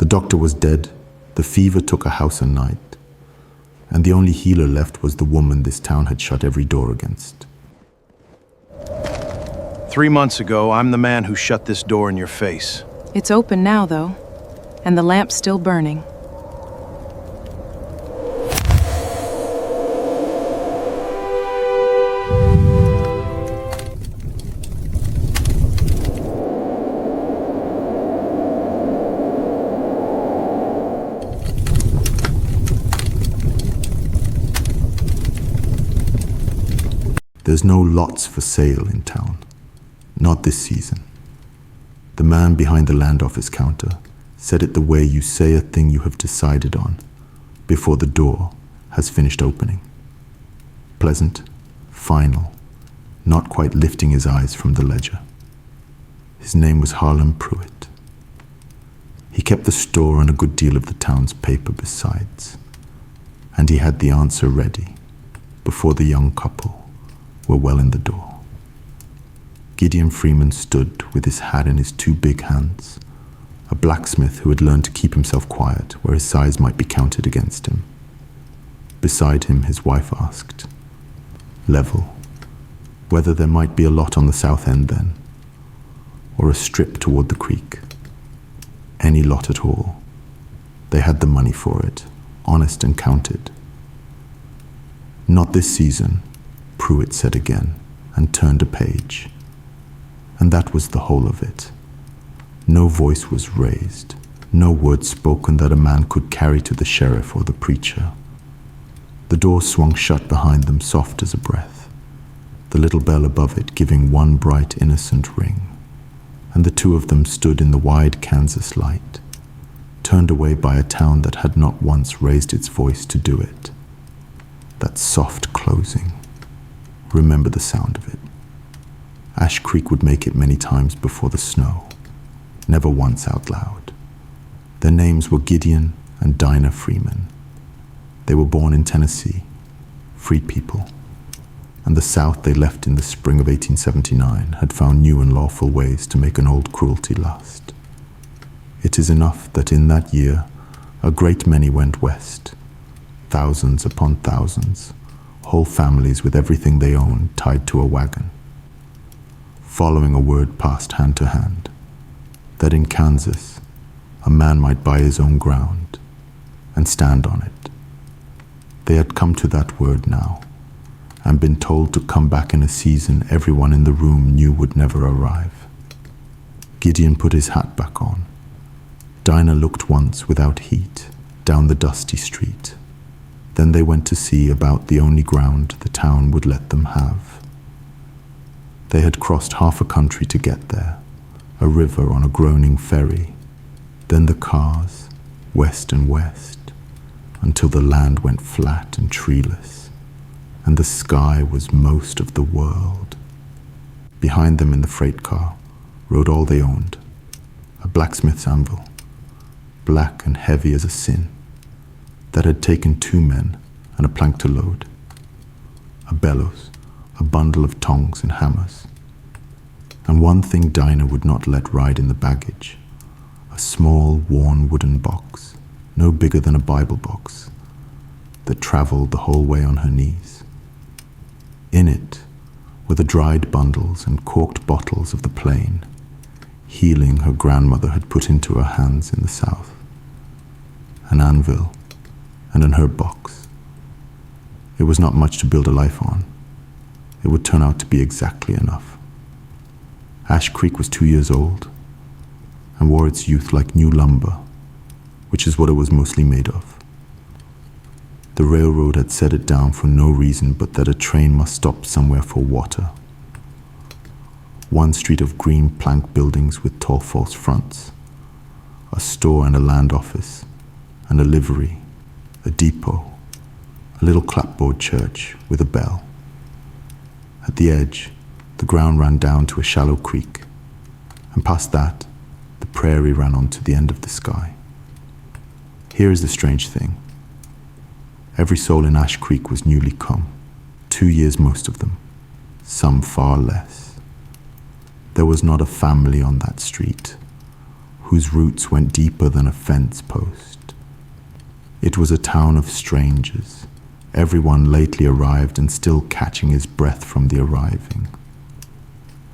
The doctor was dead, the fever took a house and night, and the only healer left was the woman this town had shut every door against. 3 months ago, I'm the man who shut this door in your face. It's open now, though, and the lamp's still burning. There's no lots for sale in town. Not this season. The man behind the land office counter said it the way you say a thing you have decided on before the door has finished opening. Pleasant, final, not quite lifting his eyes from the ledger. His name was Harlan Pruitt. He kept the store and a good deal of the town's paper besides, and he had the answer ready before the young couple were well in the door. Gideon Freeman stood with his hat in his 2 big hands, a blacksmith who had learned to keep himself quiet where his size might be counted against him. Beside him, his wife asked, level, whether there might be a lot on the south end then, or a strip toward the creek. Any lot at all. They had the money for it, honest and counted. Not this season, Pruitt said again, and turned a page. And that was the whole of it. No voice was raised, no word spoken that a man could carry to the sheriff or the preacher. The door swung shut behind them, soft as a breath, the little bell above it giving one bright, innocent ring. And the 2 of them stood in the wide Kansas light, turned away by a town that had not once raised its voice to do it. That soft closing. Remember the sound of it. Ash Creek would make it many times before the snow, never once out loud. Their names were Gideon and Dinah Freeman. They were born in Tennessee, free people, and the South they left in the spring of 1879 had found new and lawful ways to make an old cruelty last. It is enough that in that year a great many went west, thousands upon thousands, whole families with everything they owned tied to a wagon. Following a word passed hand to hand, that in Kansas a man might buy his own ground and stand on it. They had come to that word now, and been told to come back in a season everyone in the room knew would never arrive. Gideon put his hat back on. Dinah looked once without heat down the dusty street. Then they went to see about the only ground the town would let them have. They had crossed half a country to get there, a river on a groaning ferry, then the cars, west and west, until the land went flat and treeless, and the sky was most of the world. Behind them in the freight car rode all they owned, a blacksmith's anvil, black and heavy as a sin, that had taken 2 men and a plank to load, a bellows, a bundle of tongs and hammers, and one thing Dinah would not let ride in the baggage, a small, worn wooden box, no bigger than a Bible box, that traveled the whole way on her knees. In it were the dried bundles and corked bottles of the plain, healing her grandmother had put into her hands in the South, an anvil, and an herb box. It was not much to build a life on. It would turn out to be exactly enough. Ash Creek was 2 years old, and wore its youth like new lumber, which is what it was mostly made of. The railroad had set it down for no reason but that a train must stop somewhere for water. One street of green plank buildings with tall false fronts, a store and a land office, and a livery, a depot, a little clapboard church with a bell. At the edge, the ground ran down to a shallow creek, and past that, the prairie ran on to the end of the sky. Here is the strange thing. Every soul in Ash Creek was newly come, 2 years most of them, some far less. There was not a family on that street whose roots went deeper than a fence post. It was a town of strangers, everyone lately arrived and still catching his breath from the arriving.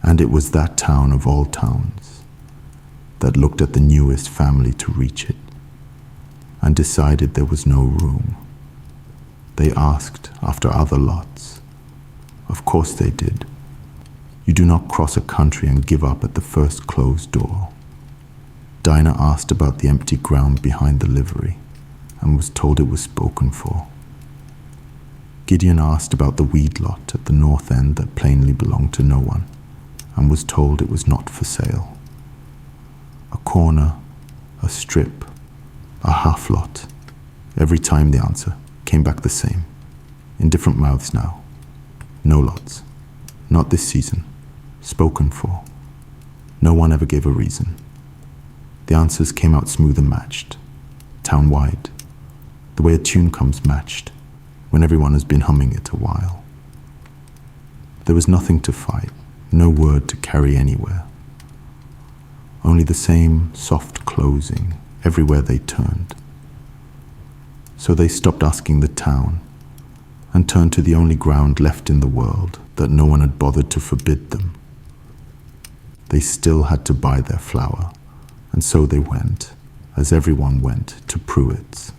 And it was that town of all towns that looked at the newest family to reach it and decided there was no room. They asked after other lots. Of course they did. You do not cross a country and give up at the first closed door. Dinah asked about the empty ground behind the livery and was told it was spoken for. Gideon asked about the weed lot at the north end that plainly belonged to no one and was told it was not for sale. A corner, a strip, a half lot. Every time the answer came back the same, in different mouths now. No lots. Not this season. Spoken for. No one ever gave a reason. The answers came out smooth and matched. Town-wide. The way a tune comes matched, when everyone has been humming it a while. There was nothing to fight, no word to carry anywhere. Only the same soft closing everywhere they turned. So they stopped asking the town and turned to the only ground left in the world that no one had bothered to forbid them. They still had to buy their flour, and so they went, as everyone went, to Pruitt's.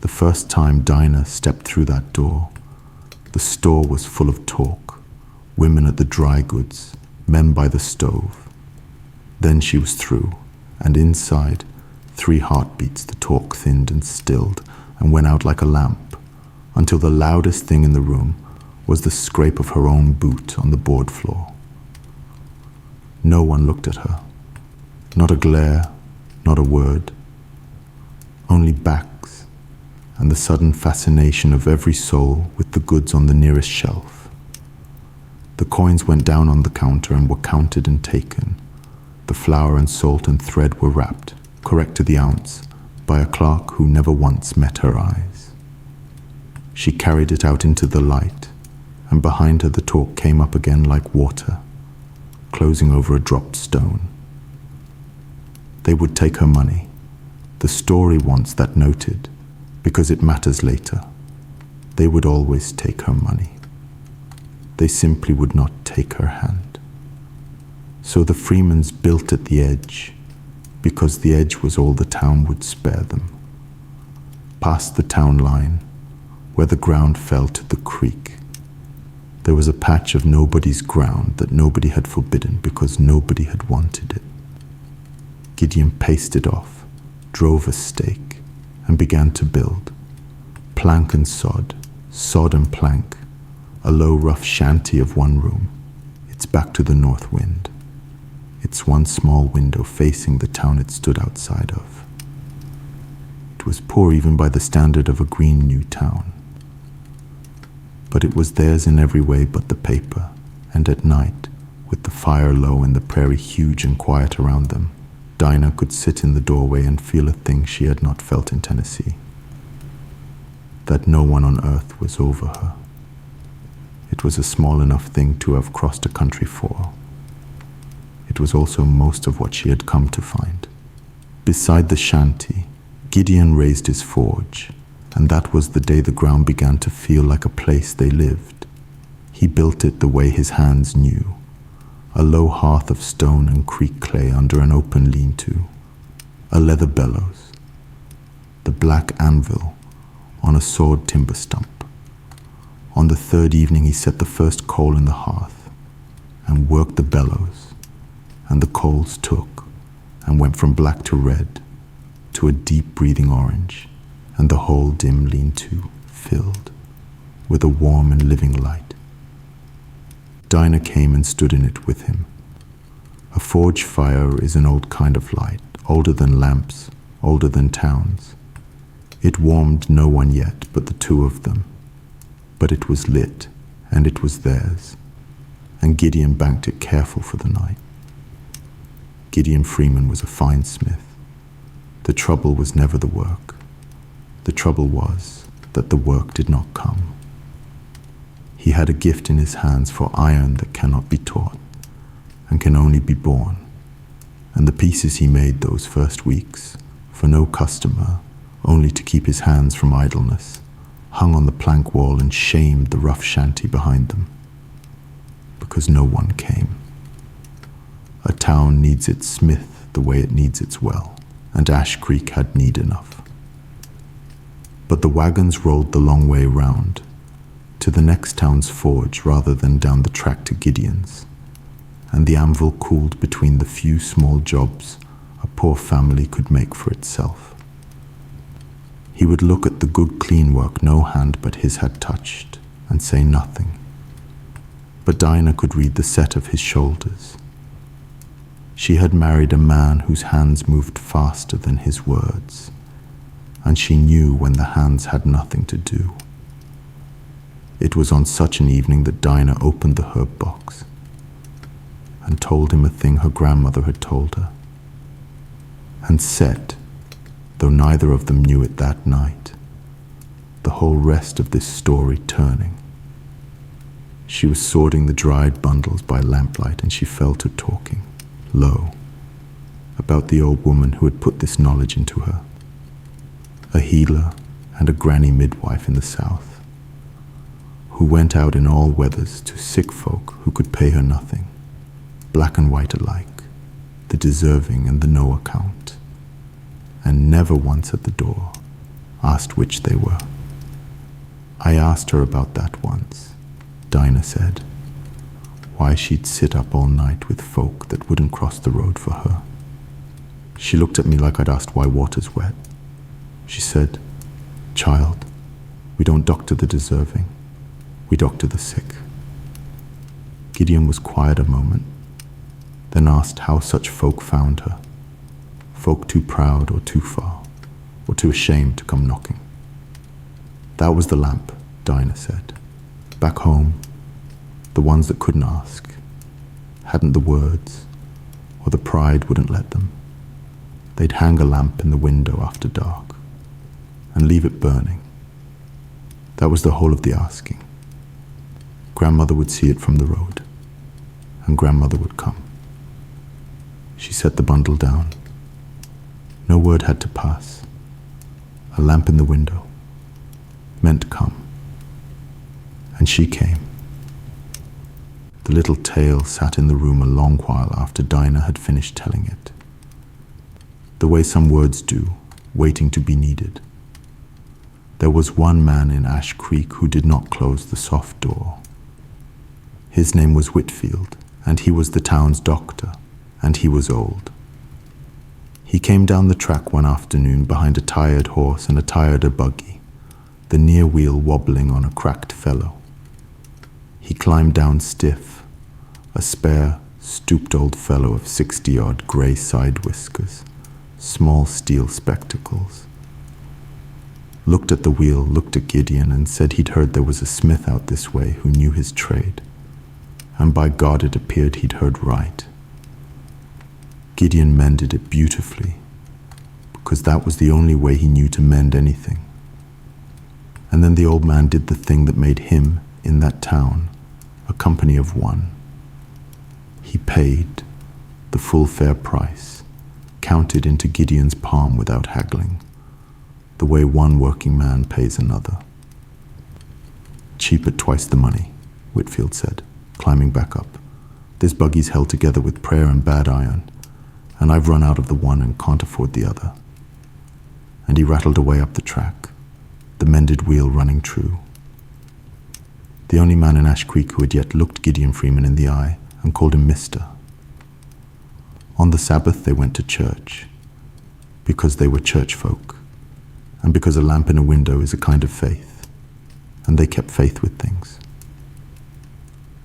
The first time Dinah stepped through that door, the store was full of talk, women at the dry goods, men by the stove. Then she was through, and inside, 3 heartbeats the talk thinned and stilled and went out like a lamp, until the loudest thing in the room was the scrape of her own boot on the board floor. No one looked at her. Not a glare, not a word. Only backs, and the sudden fascination of every soul with the goods on the nearest shelf. The coins went down on the counter and were counted and taken. The flour and salt and thread were wrapped, correct to the ounce, by a clerk who never once met her eyes. She carried it out into the light, and behind her the talk came up again like water, closing over a dropped stone. They would take her money. The story wants that noted, because it matters later. They would always take her money. They simply would not take her hand. So the Freemans built at the edge, because the edge was all the town would spare them. Past the town line, where the ground fell to the creek, there was a patch of nobody's ground that nobody had forbidden because nobody had wanted it. Gideon paced it off, drove a stake, and began to build. Plank and sod and plank, a low rough shanty of 1 room, its back to the north wind, its 1 small window facing the town it stood outside of. It was poor even by the standard of a green new town. But it was theirs in every way but the paper, and at night, with the fire low and the prairie huge and quiet around them, Dinah could sit in the doorway and feel a thing she had not felt in Tennessee. That no one on earth was over her. It was a small enough thing to have crossed a country for. It was also most of what she had come to find. Beside the shanty, Gideon raised his forge, and that was the day the ground began to feel like a place they lived. He built it the way his hands knew, a low hearth of stone and creek clay under an open lean-to, a leather bellows, the black anvil on a sawed timber stump. On the 3rd evening he set the first coal in the hearth and worked the bellows, and the coals took and went from black to red to a deep breathing orange, and the whole dim lean-to filled with a warm and living light. Dinah came and stood in it with him. A forge fire is an old kind of light, older than lamps, older than towns. It warmed no one yet but the 2 of them, but it was lit, and it was theirs, and Gideon banked it careful for the night. Gideon Freeman was a fine smith. The trouble was never the work. The trouble was that the work did not come. He had a gift in his hands for iron that cannot be taught and can only be born. and the pieces he made those first weeks, for no customer, only to keep his hands from idleness, hung on the plank wall and shamed the rough shanty behind them, because no one came. A town needs its smith the way it needs its well, and Ash Creek had need enough. But the wagons rolled the long way round, to the next town's forge rather than down the track to Gideon's, and the anvil cooled between the few small jobs a poor family could make for itself. He would look at the good clean work no hand but his had touched, and say nothing. But Dinah could read the set of his shoulders. She had married a man whose hands moved faster than his words, and she knew when the hands had nothing to do. It was on such an evening that Dinah opened the herb box and told him a thing her grandmother had told her, and set, though neither of them knew it that night, the whole rest of this story turning. She was sorting the dried bundles by lamplight, and she fell to talking, low, about the old woman who had put this knowledge into her, a healer and a granny midwife in the south, who went out in all weathers to sick folk who could pay her nothing, black and white alike, the deserving and the no account, and never once at the door asked which they were. I asked her about that once, Dinah said, why she'd sit up all night with folk that wouldn't cross the road for her. She looked at me like I'd asked why water's wet. She said, "Child, we don't doctor the deserving, we doctor the sick." Gideon was quiet a moment, then asked how such folk found her, folk too proud or too far, or too ashamed to come knocking. That was the lamp, Dinah said. Back home, the ones that couldn't ask, hadn't the words, or the pride wouldn't let them, they'd hang a lamp in the window after dark, and leave it burning. That was the whole of the asking. Grandmother would see it from the road, and grandmother would come. She set the bundle down. No word had to pass. A lamp in the window meant come. And she came. The little tale sat in the room a long while after Dinah had finished telling it, the way some words do, waiting to be needed. There was one man in Ash Creek who did not close the soft door. His name was Whitfield, and he was the town's doctor, and he was old. He came down the track one afternoon behind a tired horse and a tireder buggy, the near wheel wobbling on a cracked fellow. He climbed down stiff, a spare, stooped old fellow of 60-odd grey side whiskers, small steel spectacles. Looked at the wheel, looked at Gideon, and said he'd heard there was a smith out this way who knew his trade. And by God it appeared he'd heard right. Gideon mended it beautifully, because that was the only way he knew to mend anything. And then the old man did the thing that made him, in that town, a company of one. He paid the full fair price, counted into Gideon's palm without haggling, the way one working man pays another. "Cheap at twice the money," Whitfield said, climbing back up. "This buggy's held together with prayer and bad iron, and I've run out of the one and can't afford the other." And he rattled away up the track, the mended wheel running true. The only man in Ash Creek who had yet looked Gideon Freeman in the eye and called him Mister. On the Sabbath they went to church, because they were church folk, and because a lamp in a window is a kind of faith, and they kept faith with things.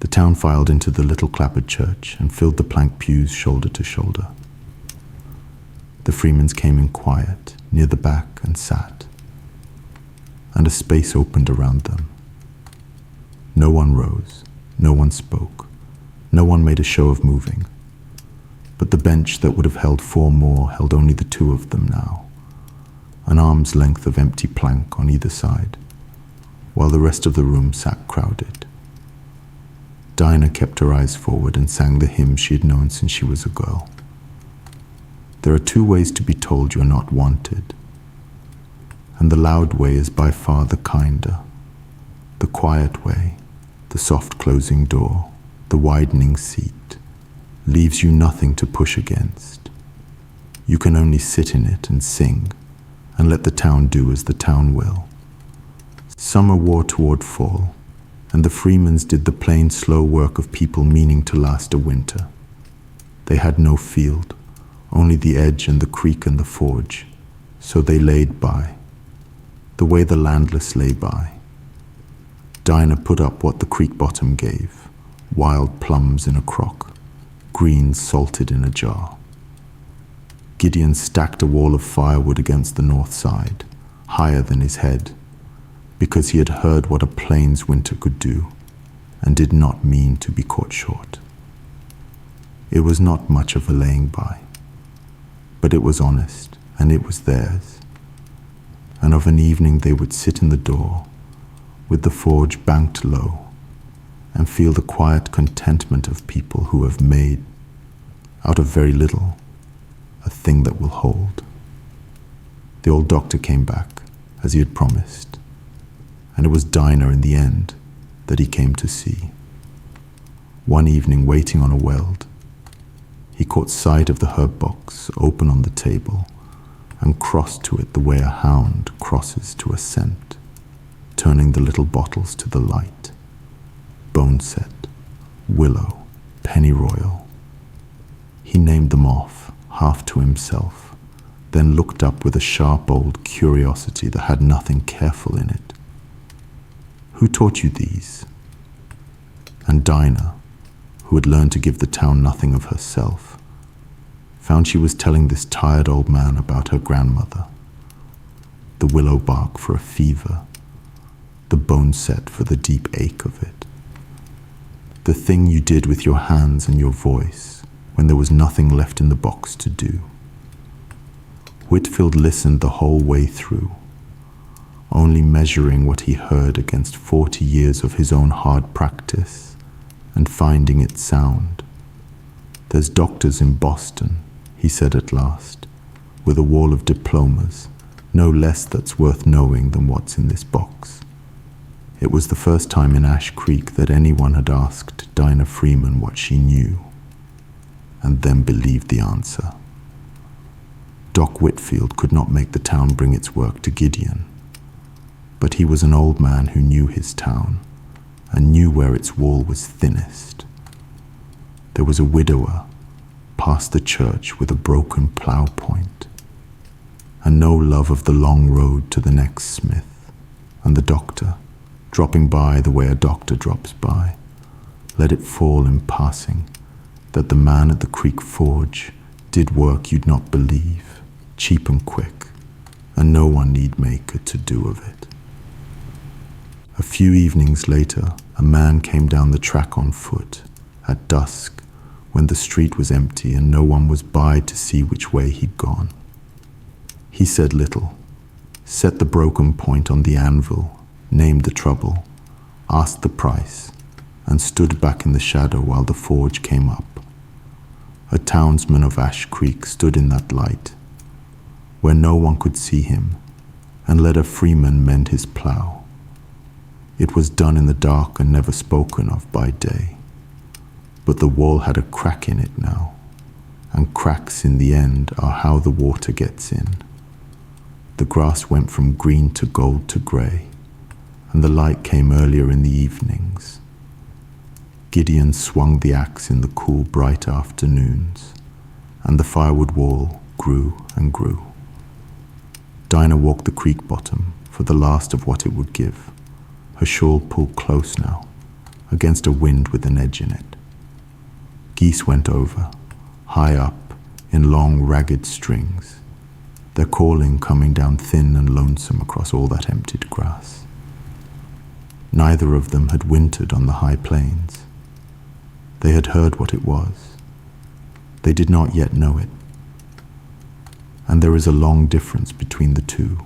The town filed into the little clappered church and filled the plank pews shoulder to shoulder. The Freemans came in quiet, near the back, and sat, and a space opened around them. No one rose, no one spoke, no one made a show of moving, but the bench that would have held 4 more held only the 2 of them now, an arm's length of empty plank on either side, while the rest of the room sat crowded. Dinah kept her eyes forward and sang the hymn she had known since she was a girl. There are two ways to be told you're not wanted, and the loud way is by far the kinder. The quiet way, the soft closing door, the widening seat, leaves you nothing to push against. You can only sit in it and sing, and let the town do as the town will. Summer wore toward fall, and the freemans did the plain, slow work of people meaning to last a winter. They had no field, only the edge and the creek and the forge, so they laid by, the way the landless lay by. Dinah put up what the creek bottom gave, wild plums in a crock, greens salted in a jar. Gideon stacked a wall of firewood against the north side, higher than his head, because he had heard what a plains winter could do, and did not mean to be caught short. It was not much of a laying by, but it was honest, and it was theirs. And of an evening they would sit in the door, with the forge banked low, and feel the quiet contentment of people who have made, out of very little, a thing that will hold. The old doctor came back, as he had promised, and it was Dinah in the end that he came to see. One evening, waiting on a weld, he caught sight of the herb box open on the table, and crossed to it the way a hound crosses to a scent, turning the little bottles to the light. Boneset, willow, pennyroyal. He named them off, half to himself, then looked up with a sharp old curiosity that had nothing careful in it. Who taught you these? And Dinah, who had learned to give the town nothing of herself, found she was telling this tired old man about her grandmother. The willow bark for a fever, the boneset for the deep ache of it. The thing you did with your hands and your voice when there was nothing left in the box to do. Whitfield listened the whole way through, only measuring what he heard against 40 years of his own hard practice and finding it sound. There's doctors in Boston, he said at last, with a wall of diplomas, no less that's worth knowing than what's in this box. It was the first time in Ash Creek that anyone had asked Dinah Freeman what she knew, and then believed the answer. Doc Whitfield could not make the town bring its work to Gideon, but he was an old man who knew his town, and knew where its wall was thinnest. There was a widower past the church with a broken plough point, and no love of the long road to the next smith, and the doctor, dropping by the way a doctor drops by, let it fall in passing that the man at the creek forge did work you'd not believe, cheap and quick, and no one need make a to-do of it. A few evenings later, a man came down the track on foot, at dusk, when the street was empty and no one was by to see which way he'd gone. He said little, set the broken point on the anvil, named the trouble, asked the price, and stood back in the shadow while the forge came up. A townsman of Ash Creek stood in that light, where no one could see him, and let a freeman mend his plough. It was done in the dark and never spoken of by day, but the wall had a crack in it now, and cracks in the end are how the water gets in. The grass went from green to gold to grey, and the light came earlier in the evenings. Gideon swung the axe in the cool, bright afternoons, and the firewood wall grew and grew. Dinah walked the creek bottom for the last of what it would give, her shawl pulled close now, against a wind with an edge in it. Geese went over, high up, in long, ragged strings, their calling coming down thin and lonesome across all that emptied grass. Neither of them had wintered on the high plains. They had heard what it was. They did not yet know it. And there is a long difference between the two.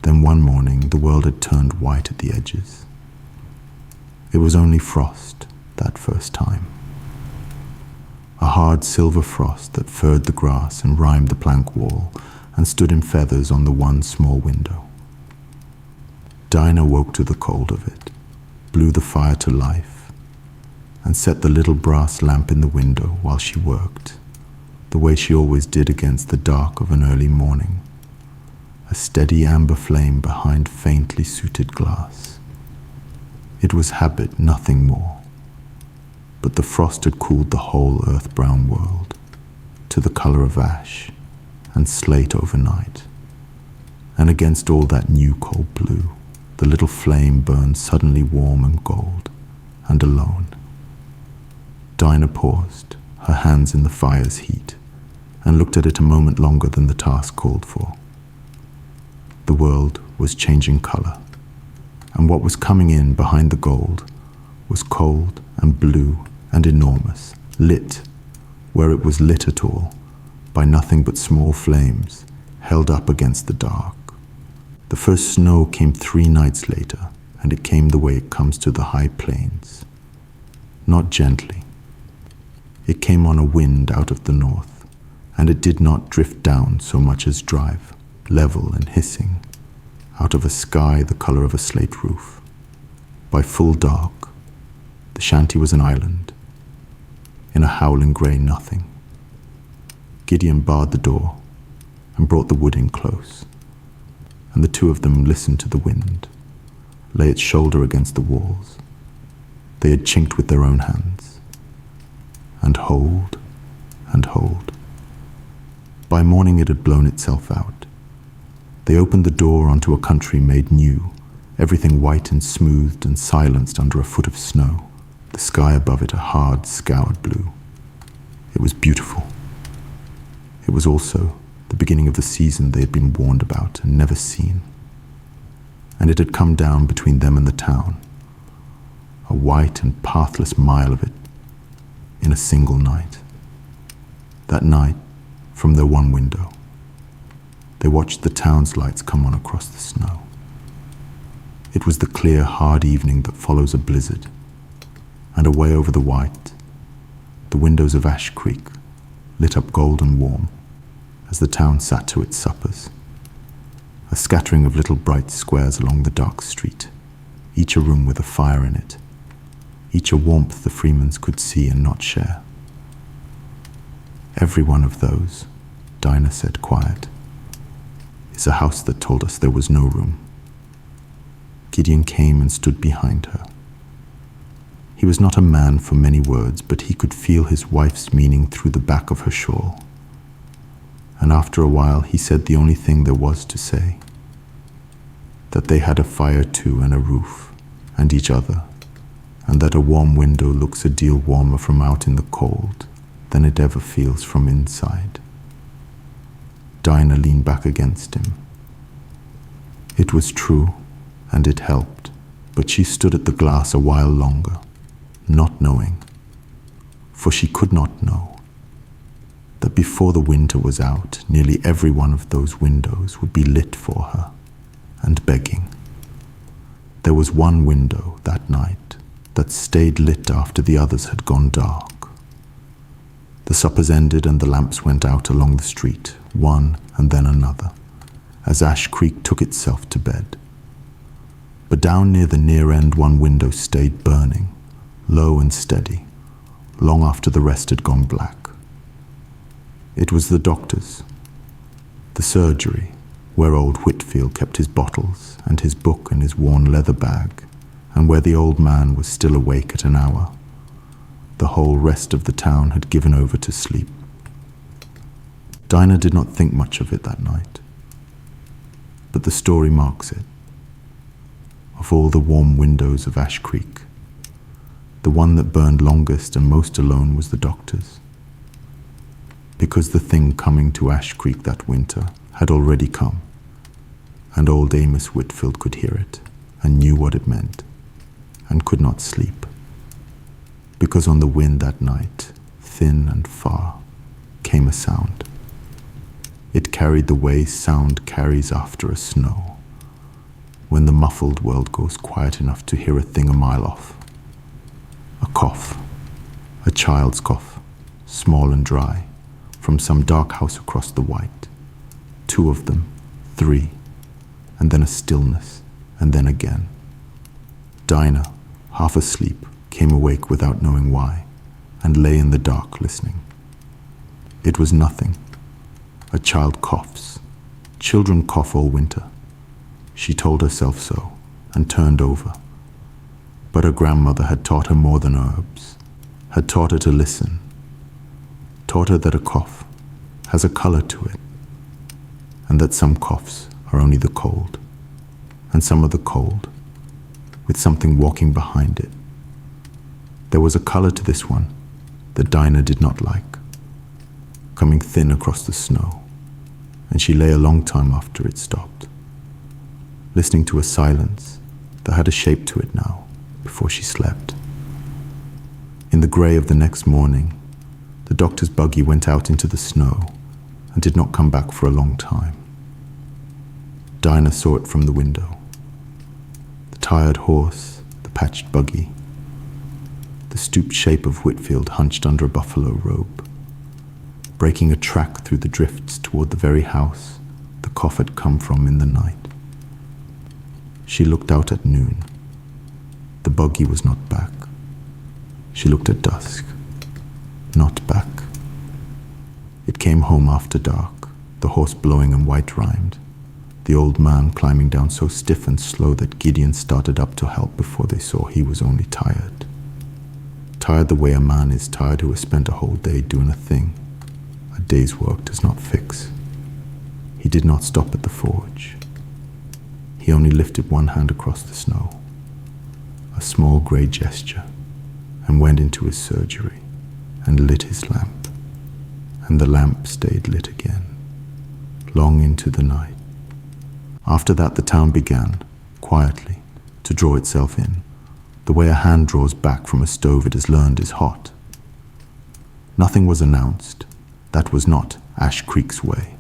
Then one morning the world had turned white at the edges. It was only frost that first time. a hard silver frost that furred the grass and rimed the plank wall and stood in feathers on the one small window. Dinah woke to the cold of it, blew the fire to life, and set the little brass lamp in the window while she worked, the way she always did against the dark of an early morning, a steady amber flame behind faintly sooted glass. It was habit, nothing more, but the frost had cooled the whole earth-brown world to the color of ash and slate overnight, and against all that new cold blue, the little flame burned suddenly warm and gold, and alone. Dinah paused, her hands in the fire's heat, and looked at it a moment longer than the task called for. The world was changing color, and what was coming in behind the gold was cold and blue and enormous, lit, where it was lit at all, by nothing but small flames held up against the dark. The first snow came 3 nights later, and it came the way it comes to the high plains. Not gently. It came on a wind out of the north, and it did not drift down so much as drive, level and hissing, out of a sky the color of a slate roof. By full dark, the shanty was an island, in a howling grey nothing. Gideon barred the door and brought the wood in close, and the two of them listened to the wind, lay its shoulder against the walls they had chinked with their own hands, and hold and hold. By morning it had blown itself out. They opened the door onto a country made new, everything white and smoothed and silenced under a foot of snow, the sky above it a hard, scoured blue. It was beautiful. It was also the beginning of the season they had been warned about and never seen. And it had come down between them and the town, a white and pathless mile of it, in a single night. That night, from their one window, they watched the town's lights come on across the snow. It was the clear, hard evening that follows a blizzard, and away over the white, the windows of Ash Creek lit up golden warm as the town sat to its suppers. A scattering of little bright squares along the dark street, each a room with a fire in it, each a warmth the freedmans could see and not share. Every one of those, Dinah said quiet, is a house that told us there was no room. Gideon came and stood behind her. He was not a man for many words, but he could feel his wife's meaning through the back of her shawl. And after a while he said the only thing there was to say, that they had a fire too and a roof, and each other, and that a warm window looks a deal warmer from out in the cold than it ever feels from inside. Dinah leaned back against him. It was true, and it helped, but she stood at the glass a while longer, not knowing, for she could not know, that before the winter was out, nearly every one of those windows would be lit for her, and begging. There was one window that night that stayed lit after the others had gone dark. The suppers ended and the lamps went out along the street, one and then another, as Ash Creek took itself to bed. But down near the near end one window stayed burning, low and steady, long after the rest had gone black. It was the doctor's, the surgery, where old Whitfield kept his bottles and his book and his worn leather bag, and where the old man was still awake at an hour. The whole rest of the town had given over to sleep. Dinah did not think much of it that night, but the story marks it. Of all the warm windows of Ash Creek, the one that burned longest and most alone was the doctor's, because the thing coming to Ash Creek that winter had already come, and old Amos Whitfield could hear it, and knew what it meant, and could not sleep, because on the wind that night, thin and far, came a sound. It carried the way sound carries after a snow, when the muffled world goes quiet enough to hear a thing a mile off. A cough, a child's cough, small and dry, from some dark house across the white. 2 of them, 3, and then a stillness, and then again. Dinah, half asleep, came awake without knowing why, and lay in the dark listening. It was nothing. A child coughs. Children cough all winter. She told herself so, and turned over. But her grandmother had taught her more than herbs, had taught her to listen, taught her that a cough has a color to it, and that some coughs are only the cold, and some are the cold, with something walking behind it. There was a color to this one that Dinah did not like, coming thin across the snow, and she lay a long time after it stopped, listening to a silence that had a shape to it now before she slept. In the grey of the next morning, the doctor's buggy went out into the snow and did not come back for a long time. Dinah saw it from the window. The tired horse, the patched buggy, the stooped shape of Whitfield hunched under a buffalo robe, breaking a track through the drifts toward the very house the cough had come from in the night. She looked out at noon. The buggy was not back. She looked at dusk. Not back. It came home after dark, the horse blowing and white-rimed, the old man climbing down so stiff and slow that Gideon started up to help before they saw he was only tired. Tired the way a man is tired who has spent a whole day doing a thing a day's work does not fix. He did not stop at the forge. He only lifted one hand across the snow, a small grey gesture, and went into his surgery and lit his lamp. And the lamp stayed lit again, long into the night. After that the town began, quietly, to draw itself in, the way a hand draws back from a stove it has learned is hot. Nothing was announced. That was not Ash Creek's way.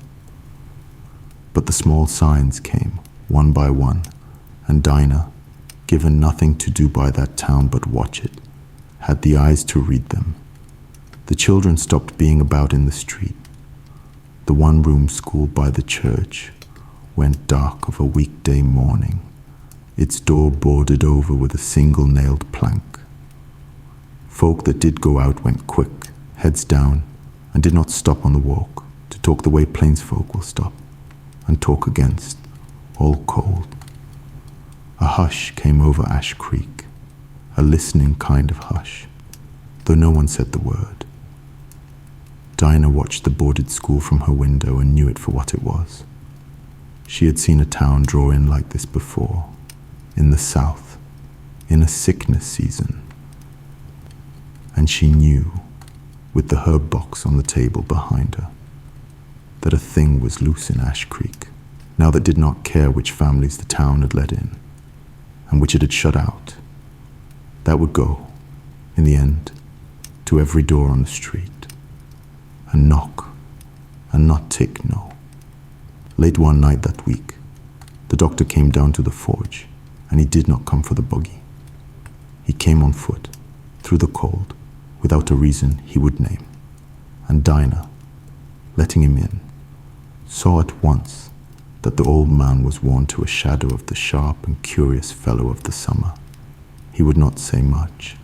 But the small signs came, one by one, and Dinah, given nothing to do by that town but watch it, had the eyes to read them. The children stopped being about in the street. The one-room school by the church went dark of a weekday morning, its door boarded over with a single nailed plank. Folk that did go out went quick, heads down, and did not stop on the walk to talk the way plains folk will stop, and talk against, all cold. A hush came over Ash Creek, a listening kind of hush, though no one said the word. Dinah watched the boarded school from her window and knew it for what it was. She had seen a town draw in like this before, in the south, in a sickness season. And she knew, with the herb box on the table behind her, that a thing was loose in Ash Creek, now that did not care which families the town had let in, and which it had shut out. That would go, in the end, to every door on the street, and knock, and not take no. Late one night that week, the doctor came down to the forge, and he did not come for the buggy. He came on foot, through the cold, without a reason he would name. And Dinah, letting him in, saw at once that the old man was worn to a shadow of the sharp and curious fellow of the summer. He would not say much,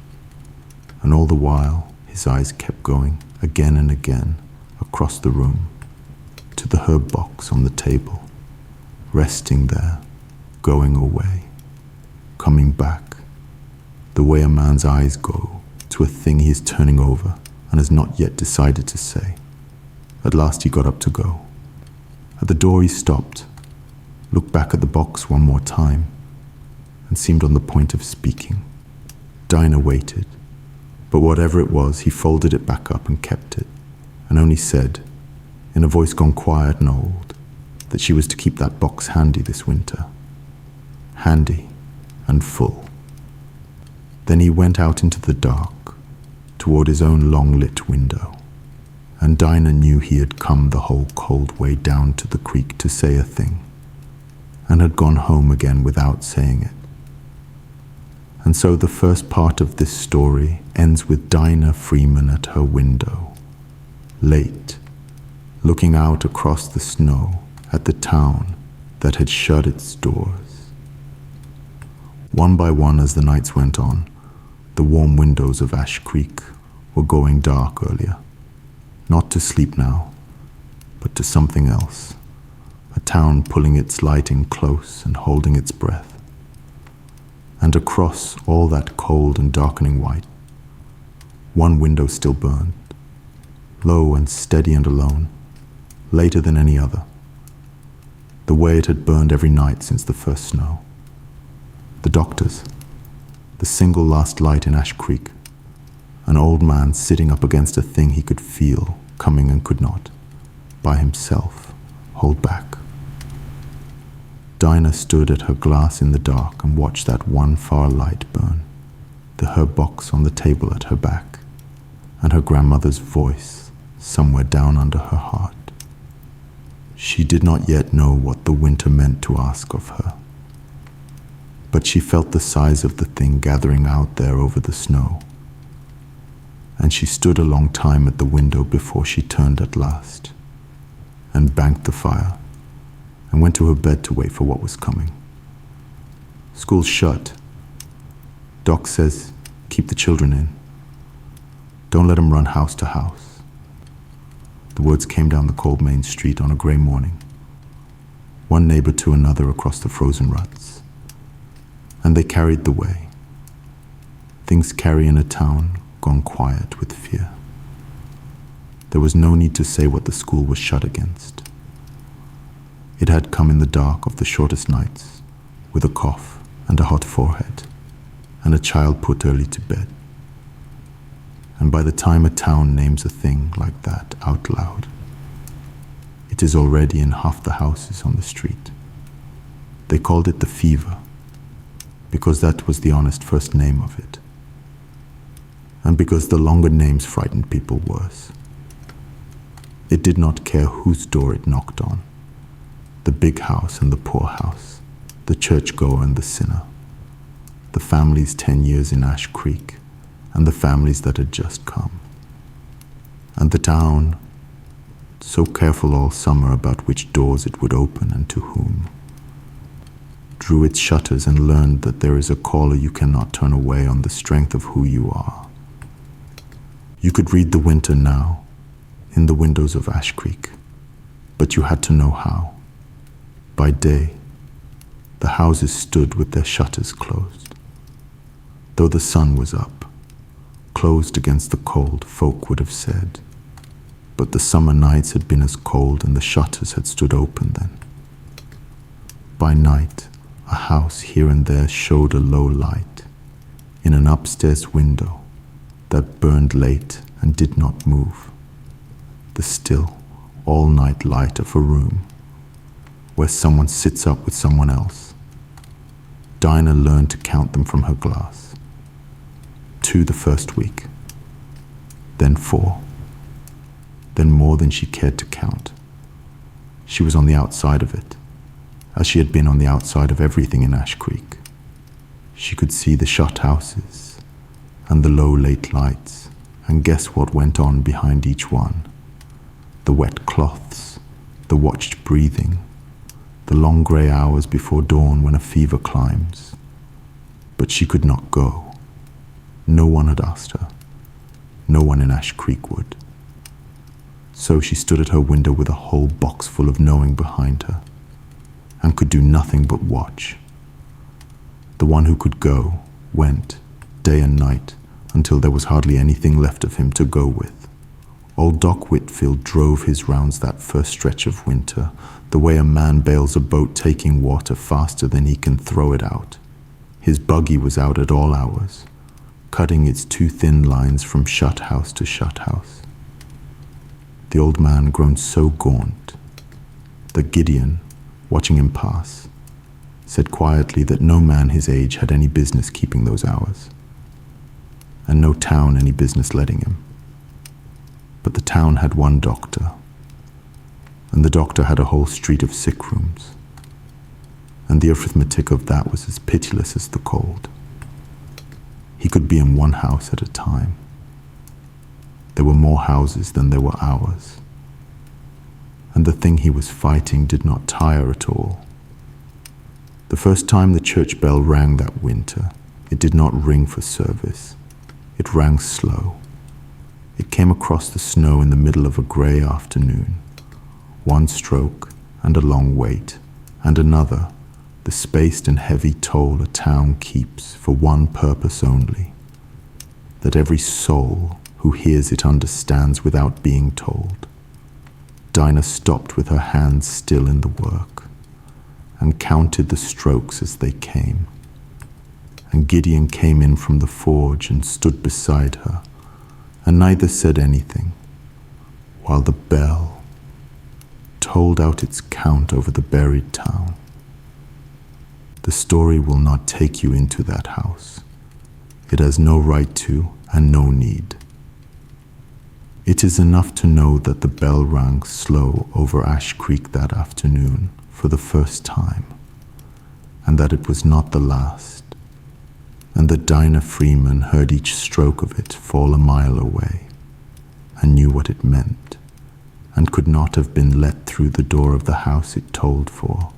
and all the while his eyes kept going again and again across the room to the herb box on the table, resting there, going away, coming back, the way a man's eyes go to a thing he is turning over and has not yet decided to say. At last he got up to go. At the door he stopped, looked back at the box one more time, and seemed on the point of speaking. Dinah waited, but whatever it was, he folded it back up and kept it, and only said, in a voice gone quiet and old, that she was to keep that box handy this winter. Handy and full. Then he went out into the dark, toward his own long-lit window, and Dinah knew he had come the whole cold way down to the creek to say a thing, and had gone home again without saying it. And so the first part of this story ends with Dinah Freeman at her window, late, looking out across the snow at the town that had shut its doors. One by one, as the nights went on, the warm windows of Ash Creek were going dark earlier, not to sleep now, but to something else, a town pulling its light in close and holding its breath. And across all that cold and darkening white, one window still burned, low and steady and alone, later than any other, the way it had burned every night since the first snow. The doctor's, the single last light in Ash Creek, an old man sitting up against a thing he could feel coming and could not, by himself, hold back. Dinah stood at her glass in the dark and watched that one far light burn, the herb box on the table at her back, and her grandmother's voice somewhere down under her heart. She did not yet know what the winter meant to ask of her, but she felt the size of the thing gathering out there over the snow, and she stood a long time at the window before she turned at last, and banked the fire, and went to her bed to wait for what was coming. School's shut. Doc says, keep the children in. Don't let them run house to house. The words came down the cold main street on a grey morning, one neighbor to another across the frozen ruts, and they carried the way. Things carry in a town gone quiet with fear. There was no need to say what the school was shut against. It had come in the dark of the shortest nights, with a cough and a hot forehead, and a child put early to bed. And by the time a town names a thing like that out loud, it is already in half the houses on the street. They called it the fever, because that was the honest first name of it, and because the longer names frightened people worse. It did not care whose door it knocked on, the big house and the poor house, the churchgoer and the sinner, the families 10 years in Ash Creek, and the families that had just come. And the town, so careful all summer about which doors it would open and to whom, drew its shutters and learned that there is a caller you cannot turn away on the strength of who you are. You could read the winter now, in the windows of Ash Creek, but you had to know how. By day, the houses stood with their shutters closed. Though the sun was up, closed against the cold, folk would have said, but the summer nights had been as cold and the shutters had stood open then. By night, a house here and there showed a low light in an upstairs window that burned late and did not move, the still, all-night light of a room where someone sits up with someone else. Dinah learned to count them from her glass. 2 the first week, then 4, then more than she cared to count. She was on the outside of it, as she had been on the outside of everything in Ash Creek. She could see the shut houses and the low late lights and guess what went on behind each one. The wet cloths, the watched breathing, the long grey hours before dawn when a fever climbs. But she could not go. No one had asked her. No one in Ash Creek would. So she stood at her window with a whole box full of knowing behind her, and could do nothing but watch. The one who could go went, day and night, until there was hardly anything left of him to go with. Old Doc Whitfield drove his rounds that first stretch of winter, the way a man bails a boat taking water faster than he can throw it out. His buggy was out at all hours, cutting its 2 thin lines from shut house to shut house. The old man grown so gaunt that Gideon, watching him pass, said quietly that no man his age had any business keeping those hours, and no town any business letting him. But the town had one doctor, and the doctor had a whole street of sick rooms, and the arithmetic of that was as pitiless as the cold. He could be in one house at a time. There were more houses than there were hours. And the thing he was fighting did not tire at all. The first time the church bell rang that winter, it did not ring for service. It rang slow. It came across the snow in the middle of a grey afternoon. One stroke and a long wait, and another, the spaced and heavy toll a town keeps for one purpose only, that every soul who hears it understands without being told. Dinah stopped with her hands still in the work, and counted the strokes as they came. And Gideon came in from the forge and stood beside her, and neither said anything, while the bell tolled out its count over the buried town. The story will not take you into that house. It has no right to and no need. It is enough to know that the bell rang slow over Ash Creek that afternoon for the first time, and that it was not the last, and that Dinah Freeman heard each stroke of it fall a mile away, and knew what it meant, and could not have been let through the door of the house it tolled for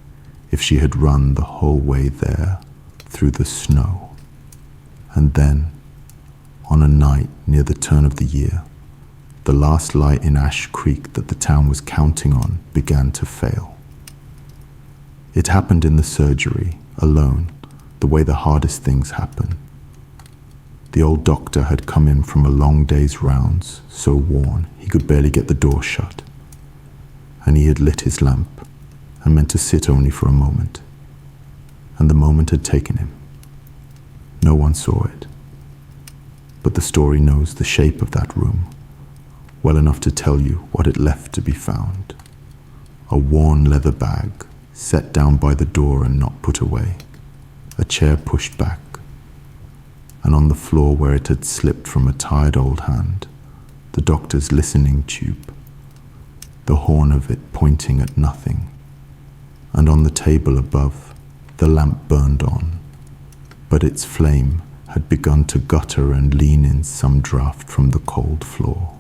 if she had run the whole way there through the snow. And then, on a night near the turn of the year, the last light in Ash Creek that the town was counting on began to fail. It happened in the surgery, alone, the way the hardest things happen. The old doctor had come in from a long day's rounds, so worn he could barely get the door shut. And he had lit his lamp, and meant to sit only for a moment. And the moment had taken him. No one saw it. But the story knows the shape of that room, well enough to tell you what it left to be found. A worn leather bag, set down by the door and not put away. A chair pushed back. And on the floor where it had slipped from a tired old hand, the doctor's listening tube, the horn of it pointing at nothing. And on the table above, the lamp burned on, but its flame had begun to gutter and lean in some draught from the cold floor,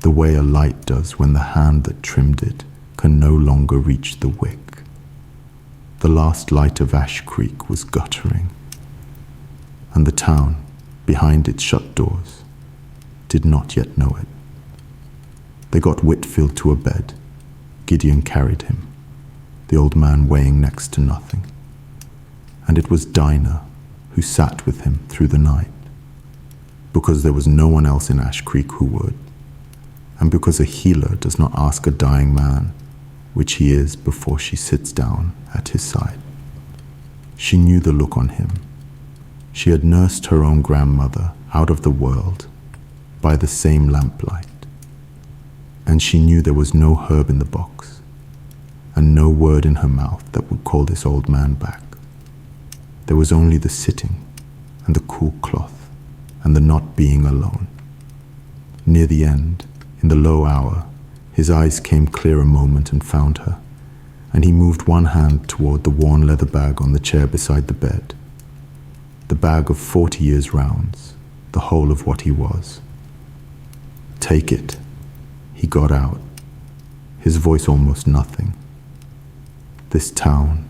the way a light does when the hand that trimmed it can no longer reach the wick. The last light of Ash Creek was guttering, and the town, behind its shut doors, did not yet know it. They got Whitfield to a bed. Gideon carried him, the old man weighing next to nothing. And it was Dinah who sat with him through the night, because there was no one else in Ash Creek who would, and because a healer does not ask a dying man which he is before she sits down at his side. She knew the look on him. She had nursed her own grandmother out of the world by the same lamplight, and she knew there was no herb in the box, and no word in her mouth that would call this old man back. There was only the sitting, and the cool cloth, and the not being alone. Near the end, in the low hour, his eyes came clear a moment and found her, and he moved one hand toward the worn leather bag on the chair beside the bed. The bag of 40 years' rounds, the whole of what he was. Take it. He got out, his voice almost nothing. This town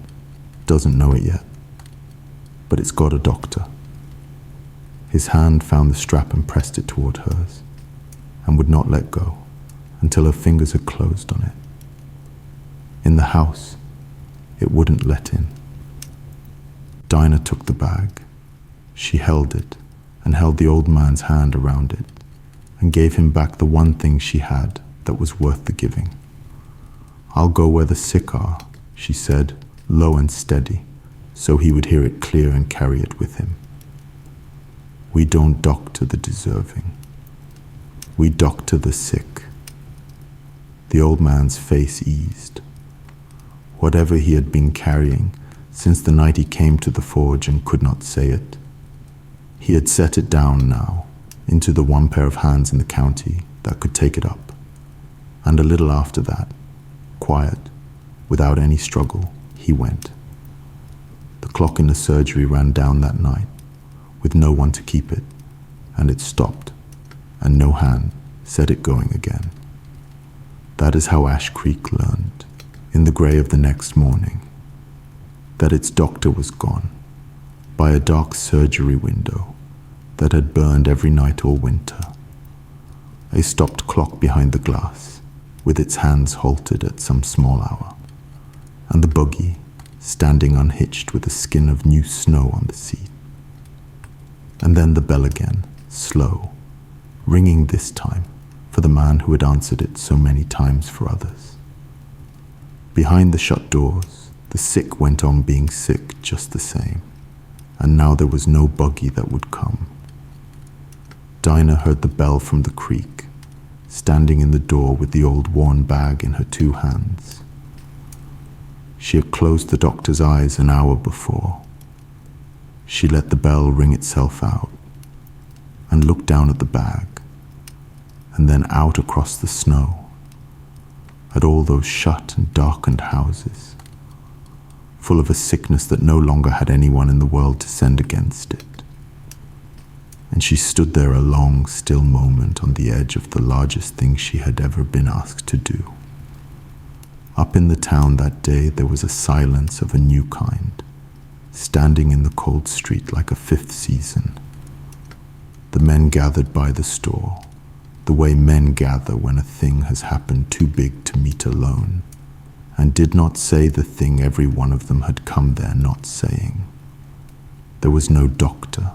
doesn't know it yet, but it's got a doctor. His hand found the strap and pressed it toward hers, and would not let go until her fingers had closed on it. In the house, it wouldn't let in. Dinah took the bag. She held it, and held the old man's hand around it, and gave him back the one thing she had that was worth the giving. "I'll go where the sick are," she said, low and steady, so he would hear it clear and carry it with him. "We don't doctor the deserving. We doctor the sick." The old man's face eased. Whatever he had been carrying since the night he came to the forge and could not say it, he had set it down now into the one pair of hands in the county that could take it up. And a little after that, quiet, without any struggle, he went. The clock in the surgery ran down that night, with no one to keep it, and it stopped, and no hand set it going again. That is how Ash Creek learned, in the grey of the next morning, that its doctor was gone, by a dark surgery window that had burned every night all winter. A stopped clock behind the glass, with its hands halted at some small hour, and the buggy standing unhitched with a skin of new snow on the seat. And then the bell again, slow, ringing this time for the man who had answered it so many times for others. Behind the shut doors, the sick went on being sick just the same, and now there was no buggy that would come. Dinah heard the bell from the creek, standing in the door with the old worn bag in her two hands. She had closed the doctor's eyes an hour before. She let the bell ring itself out, and looked down at the bag, and then out across the snow, at all those shut and darkened houses, full of a sickness that no longer had anyone in the world to send against it. And she stood there a long, still moment on the edge of the largest thing she had ever been asked to do. Up in the town that day there was a silence of a new kind, standing in the cold street like a fifth season. The men gathered by the store, the way men gather when a thing has happened too big to meet alone, and did not say the thing every one of them had come there not saying. There was no doctor.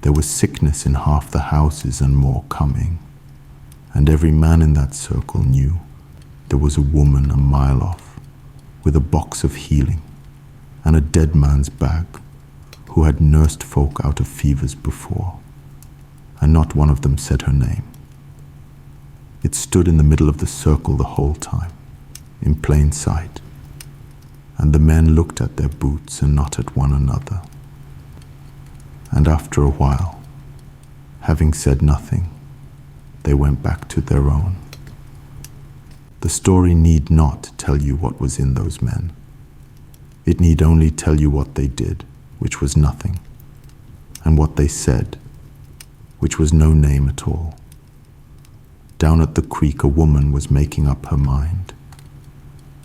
There was sickness in half the houses and more coming, and every man in that circle knew there was a woman a mile off with a box of healing and a dead man's bag who had nursed folk out of fevers before, and not one of them said her name. It stood in the middle of the circle the whole time, in plain sight, and the men looked at their boots and not at one another. And after a while, having said nothing, they went back to their own. The story need not tell you what was in those men. It need only tell you what they did, which was nothing, and what they said, which was no name at all. Down at the creek a woman was making up her mind,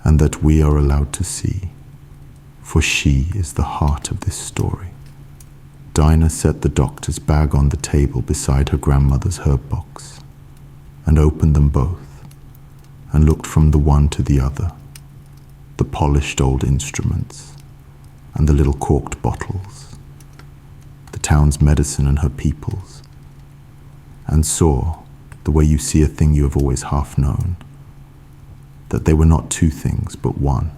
and that we are allowed to see, for she is the heart of this story. Dinah set the doctor's bag on the table beside her grandmother's herb box, and opened them both, and looked from the one to the other, the polished old instruments, and the little corked bottles, the town's medicine and her people's, and saw, the way you see a thing you have always half known, that they were not two things but one,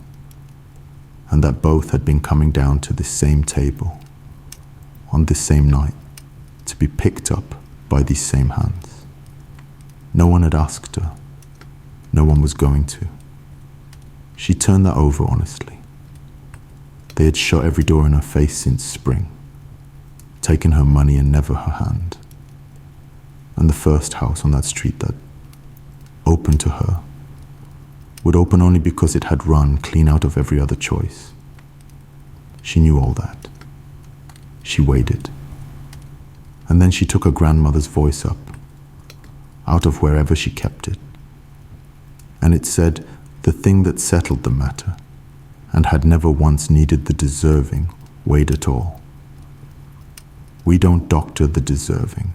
and that both had been coming down to this same table, on this same night, to be picked up by these same hands. No one had asked her. No one was going to. She turned that over honestly. They had shut every door in her face since spring, taken her money and never her hand. And the first house on that street that opened to her would open only because it had run clean out of every other choice. She knew all that. She waited. And then she took her grandmother's voice up, out of wherever she kept it. And it said the thing that settled the matter, and had never once needed the deserving, weighed at all. We don't doctor the deserving.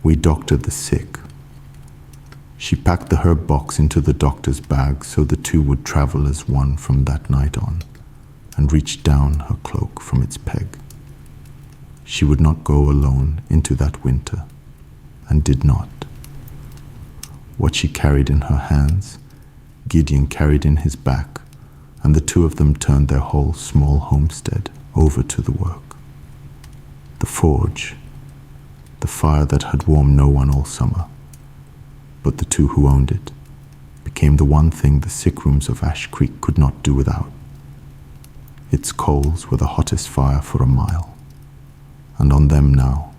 We doctor the sick. She packed the herb box into the doctor's bag so the two would travel as one from that night on, and reached down her cloak from its peg. She would not go alone into that winter, and did not. What she carried in her hands, Gideon carried in his back, and the two of them turned their whole small homestead over to the work. The forge, the fire that had warmed no one all summer, but the two who owned it, became the one thing the sick rooms of Ash Creek could not do without. Its coals were the hottest fire for a mile, and on them now,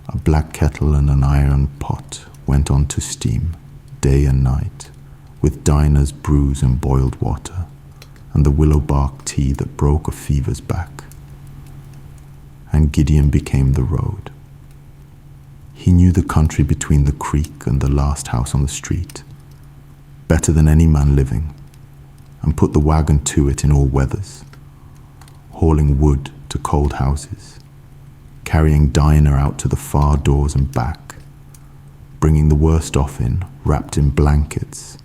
a black kettle and an iron pot went on to steam, day and night, with Dinah's brews and boiled water, and the willow bark tea that broke a fever's back. And Gideon became the road. He knew the country between the creek and the last house on the street better than any man living, and put the wagon to it in all weathers, hauling wood to cold houses, carrying Dinah out to the far doors and back, bringing the worst off in, wrapped in blankets,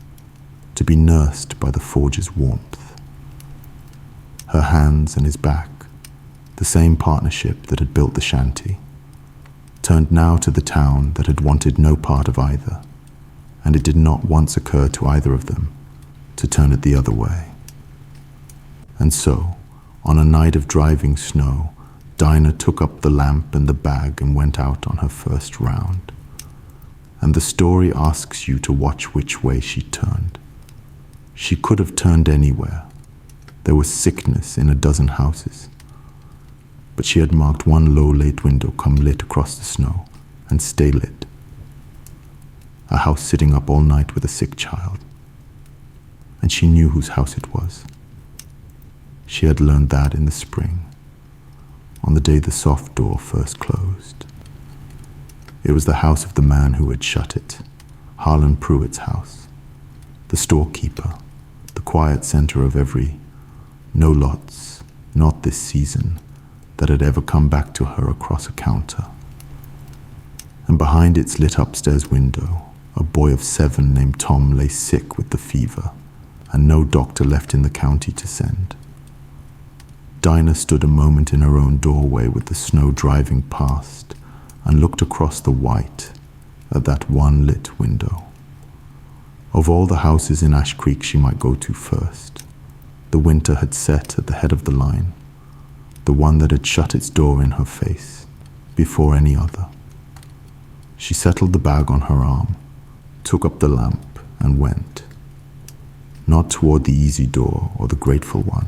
to be nursed by the forge's warmth. Her hands and his back, the same partnership that had built the shanty, turned now to the town that had wanted no part of either, and it did not once occur to either of them to turn it the other way. And so, on a night of driving snow, Dinah took up the lamp and the bag and went out on her first round. And the story asks you to watch which way she turned. She could have turned anywhere. There was sickness in a dozen houses. But she had marked one low late window come lit across the snow and stay lit. A house sitting up all night with a sick child. And she knew whose house it was. She had learned that in the spring, on the day the soft door first closed. It was the house of the man who had shut it, Harlan Pruitt's house, the storekeeper, the quiet center of every no lots, not this season, that had ever come back to her across a counter. And behind its lit upstairs window, a boy of 7 named Tom lay sick with the fever, and no doctor left in the county to send. Dinah stood a moment in her own doorway with the snow driving past, and looked across the white at that one lit window. Of all the houses in Ash Creek she might go to first, the winter had set at the head of the line, the one that had shut its door in her face, before any other. She settled the bag on her arm, took up the lamp, and went. Not toward the easy door or the grateful one,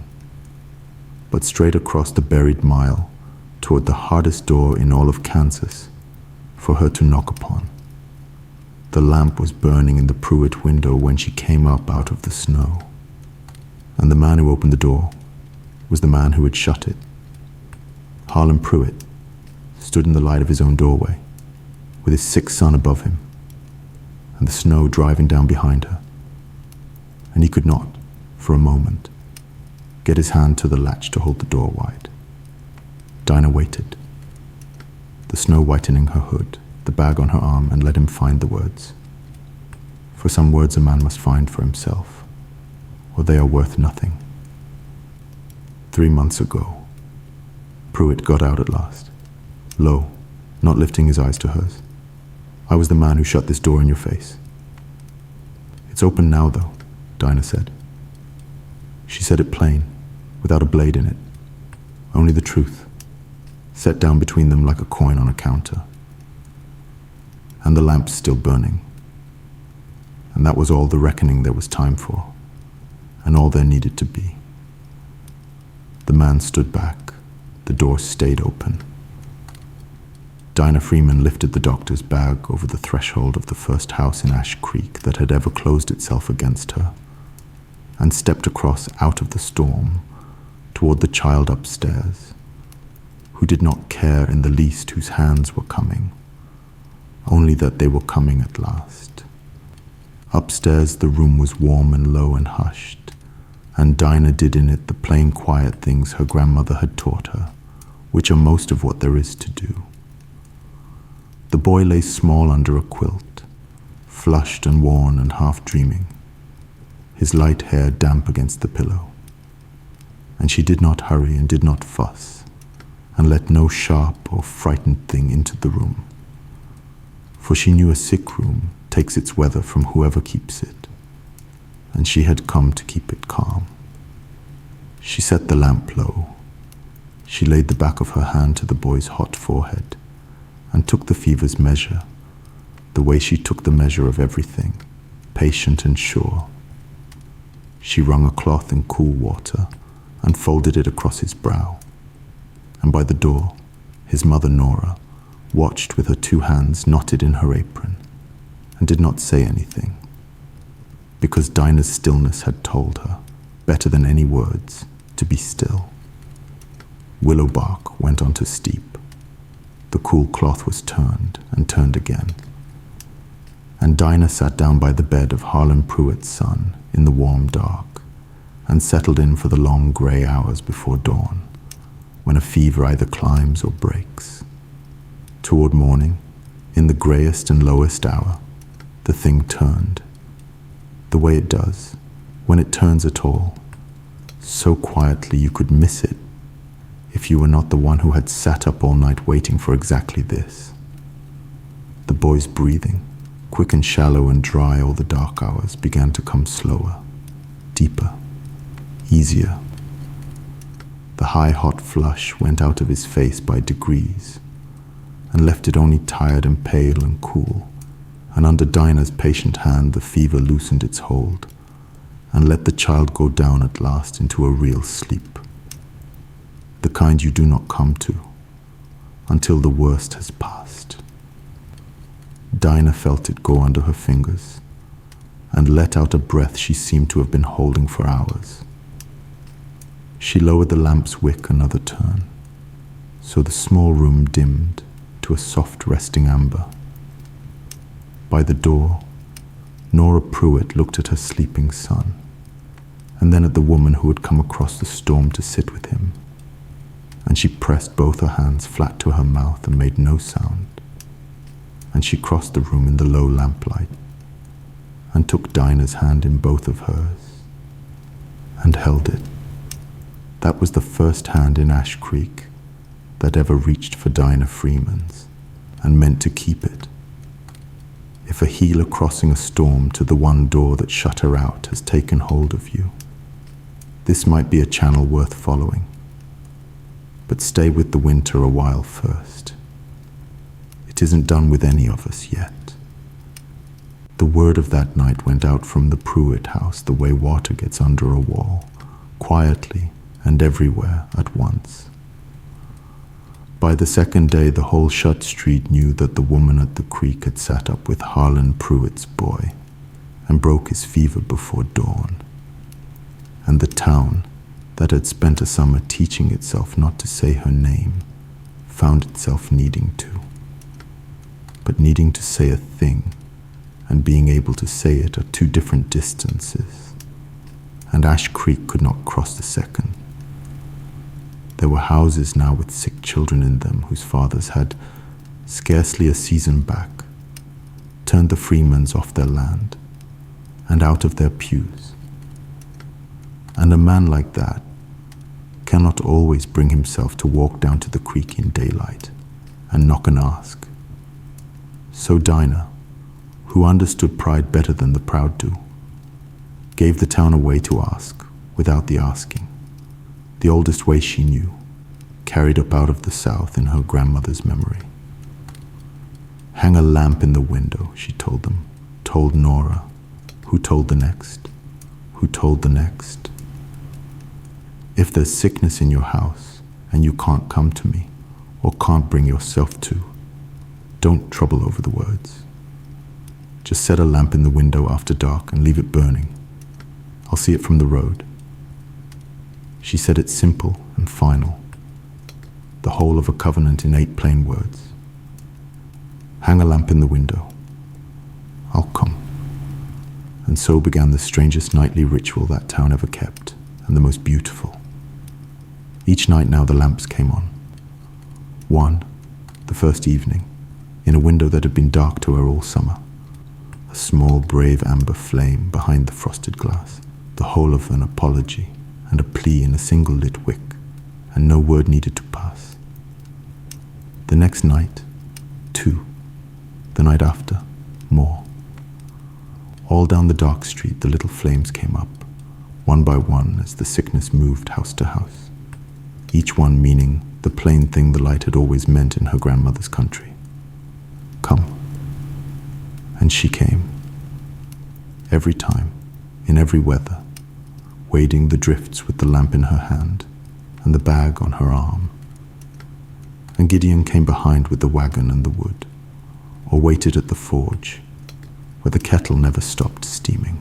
but straight across the buried mile toward the hardest door in all of Kansas for her to knock upon. The lamp was burning in the Pruitt window when she came up out of the snow, and the man who opened the door was the man who had shut it. Harlan Pruitt stood in the light of his own doorway, with his sick son above him, and the snow driving down behind her. And he could not, for a moment, get his hand to the latch to hold the door wide. Dinah waited, the snow whitening her hood, the bag on her arm, and let him find the words. For some words a man must find for himself, or they are worth nothing. 3 months ago, Pruitt got out at last, low, not lifting his eyes to hers. I was the man who shut this door in your face. It's open now, though, Dinah said. She said it plain, without a blade in it, only the truth, set down between them like a coin on a counter. And the lamp's still burning. And that was all the reckoning there was time for, and all there needed to be. The man stood back. The door stayed open. Dinah Freeman lifted the doctor's bag over the threshold of the first house in Ash Creek that had ever closed itself against her, and stepped across out of the storm toward the child upstairs, who did not care in the least whose hands were coming, only that they were coming at last. Upstairs the room was warm and low and hushed, and Dinah did in it the plain quiet things her grandmother had taught her, which are most of what there is to do. The boy lay small under a quilt, flushed and worn and half dreaming, his light hair damp against the pillow. And she did not hurry and did not fuss, and let no sharp or frightened thing into the room. For she knew a sick room takes its weather from whoever keeps it, and she had come to keep it calm. She set the lamp low. She laid the back of her hand to the boy's hot forehead, and took the fever's measure, the way she took the measure of everything, patient and sure. She wrung a cloth in cool water and folded it across his brow. And by the door, his mother Nora watched with her 2 hands knotted in her apron, and did not say anything, because Dinah's stillness had told her, better than any words, to be still. Willow bark went on to steep. The cool cloth was turned and turned again, and Dinah sat down by the bed of Harlan Pruitt's son in the warm dark, and settled in for the long grey hours before dawn, when a fever either climbs or breaks. Toward morning, in the greyest and lowest hour, the thing turned, the way it does, when it turns at all, so quietly you could miss it if you were not the one who had sat up all night waiting for exactly this. The boy's breathing, quick and shallow and dry all the dark hours, began to come slower, deeper, easier. The high hot flush went out of his face by degrees, and left it only tired and pale and cool, and under Dinah's patient hand the fever loosened its hold, and let the child go down at last into a real sleep. The kind you do not come to, until the worst has passed. Dinah felt it go under her fingers, and let out a breath she seemed to have been holding for hours. She lowered the lamp's wick another turn, so the small room dimmed to a soft resting amber. By the door, Nora Pruitt looked at her sleeping son, and then at the woman who had come across the storm to sit with him, and she pressed both her hands flat to her mouth and made no sound. And she crossed the room in the low lamplight, and took Dinah's hand in both of hers, and held it. That was the first hand in Ash Creek that ever reached for Dinah Freeman's, and meant to keep it. If a healer crossing a storm to the one door that shut her out has taken hold of you, this might be a channel worth following. But stay with the winter a while first. It isn't done with any of us yet. The word of that night went out from the Pruitt house the way water gets under a wall, quietly and everywhere at once. By the second day, the whole shut street knew that the woman at the creek had sat up with Harlan Pruitt's boy and broke his fever before dawn. And the town, that had spent a summer teaching itself not to say her name, found itself needing to. But needing to say a thing and being able to say it are two different distances, and Ash Creek could not cross the second. There were houses now with sick children in them whose fathers had, scarcely a season back, turned the Freemans off their land and out of their pews. And a man like that cannot always bring himself to walk down to the creek in daylight and knock and ask. So Dinah, who understood pride better than the proud do, gave the town a way to ask without the asking, the oldest way she knew, carried up out of the South in her grandmother's memory. Hang a lamp in the window, she told them, told Nora, who told the next, who told the next. If there's sickness in your house and you can't come to me or can't bring yourself to, don't trouble over the words. Just set a lamp in the window after dark and leave it burning. I'll see it from the road. She said it simple and final, the whole of a covenant in 8 plain words. Hang a lamp in the window. I'll come. And so began the strangest nightly ritual that town ever kept, and the most beautiful. Each night now the lamps came on. One, the first evening, in a window that had been dark to her all summer, a small brave amber flame behind the frosted glass, the whole of an apology and a plea in a single lit wick, and no word needed to pass. The next night, 2. The night after, more. All down the dark street the little flames came up, one by one as the sickness moved house to house, each one meaning the plain thing the light had always meant in her grandmother's country. Come. And she came. Every time, in every weather, wading the drifts with the lamp in her hand and the bag on her arm. And Gideon came behind with the wagon and the wood, or waited at the forge, where the kettle never stopped steaming.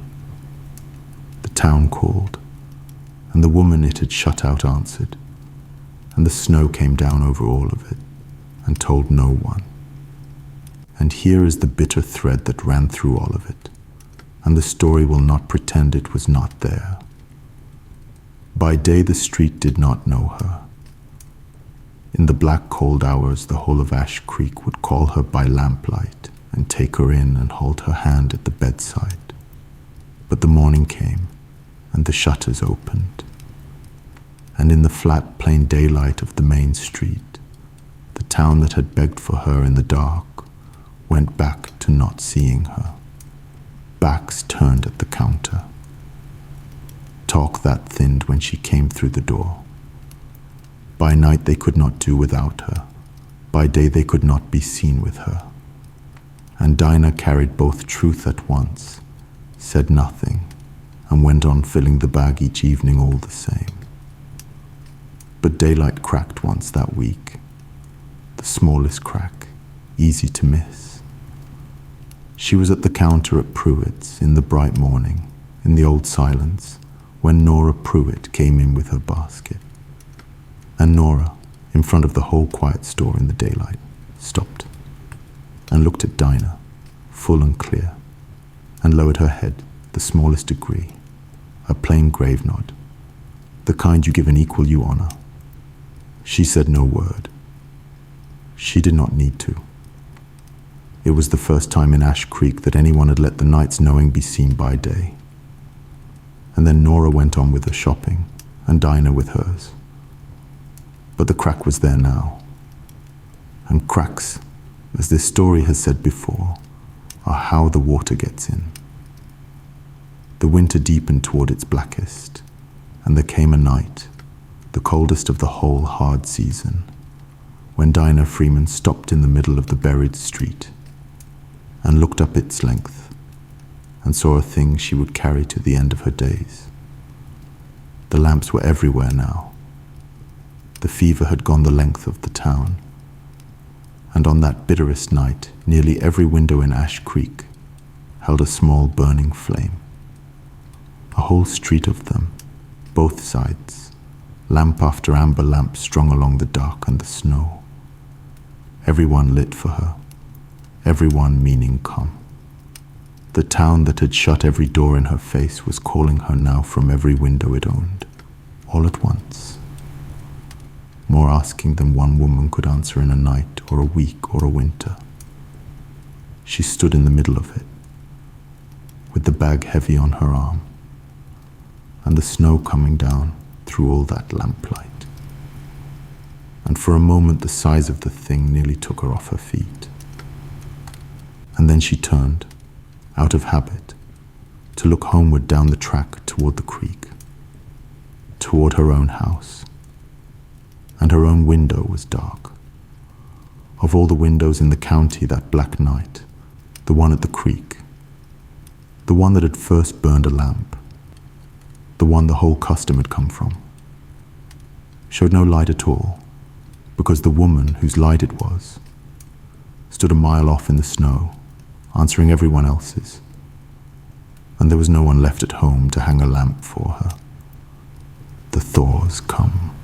The town called, and the woman it had shut out answered, and the snow came down over all of it, and told no one. And here is the bitter thread that ran through all of it, and the story will not pretend it was not there. By day the street did not know her. In the black cold hours the whole of Ash Creek would call her by lamplight and take her in and hold her hand at the bedside. But the morning came, and the shutters opened, and in the flat plain daylight of the main street, the town that had begged for her in the dark went back to not seeing her. Backs turned at the counter. Talk that thinned when she came through the door. By night they could not do without her. By day they could not be seen with her. And Dinah carried both truth at once, said nothing, and went on filling the bag each evening all the same. But daylight cracked once that week, the smallest crack, easy to miss. She was at the counter at Pruitt's in the bright morning, in the old silence, when Nora Pruitt came in with her basket. And Nora, in front of the whole quiet store in the daylight, stopped and looked at Dinah, full and clear, and lowered her head the smallest degree, a plain grave nod, the kind you give an equal you honor. She said no word. She did not need to. It was the first time in Ash Creek that anyone had let the night's knowing be seen by day. And then Nora went on with her shopping, and Dinah with hers. But the crack was there now. And cracks, as this story has said before, are how the water gets in. The winter deepened toward its blackest, and there came a night, the coldest of the whole hard season, when Dinah Freeman stopped in the middle of the buried street and looked up its length and saw a thing she would carry to the end of her days. The lamps were everywhere now. The fever had gone the length of the town, and on that bitterest night nearly every window in Ash Creek held a small burning flame. A whole street of them, both sides, lamp after amber lamp strung along the dark and the snow. Every one lit for her, every one meaning come. The town that had shut every door in her face was calling her now from every window it owned, all at once. More asking than one woman could answer in a night or a week or a winter. She stood in the middle of it, with the bag heavy on her arm, and the snow coming down through all that lamplight. And for a moment the size of the thing nearly took her off her feet. And then she turned, out of habit, to look homeward down the track toward the creek, toward her own house. And her own window was dark. Of all the windows in the county that black night, the one at the creek, the one that had first burned a lamp, the one the whole custom had come from, showed no light at all, because the woman whose light it was stood a mile off in the snow, answering everyone else's, and there was no one left at home to hang a lamp for her. The Thaws come.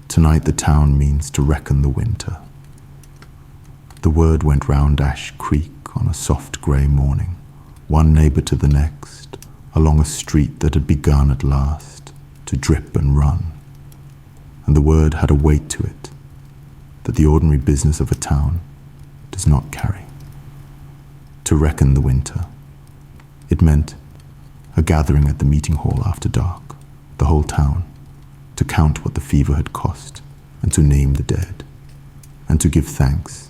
Tonight the town means to reckon the winter. The word went round Ash Creek on a soft grey morning, one neighbour to the next, along a street that had begun at last to drip and run. And the word had a weight to it that the ordinary business of a town does not carry. To reckon the winter. It meant a gathering at the meeting hall after dark, the whole town, to count what the fever had cost, and to name the dead, and to give thanks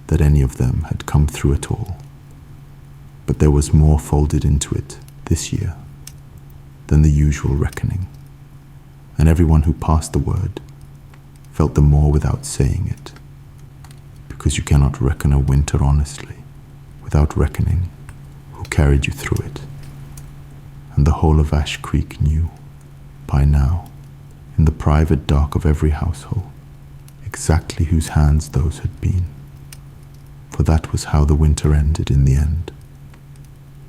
that any of them had come through it all. But there was more folded into it this year than the usual reckoning, and everyone who passed the word felt the more without saying it, because you cannot reckon a winter honestly without reckoning who carried you through it. And the whole of Ash Creek knew, by now, in the private dark of every household, exactly whose hands those had been. For that was how the winter ended in the end.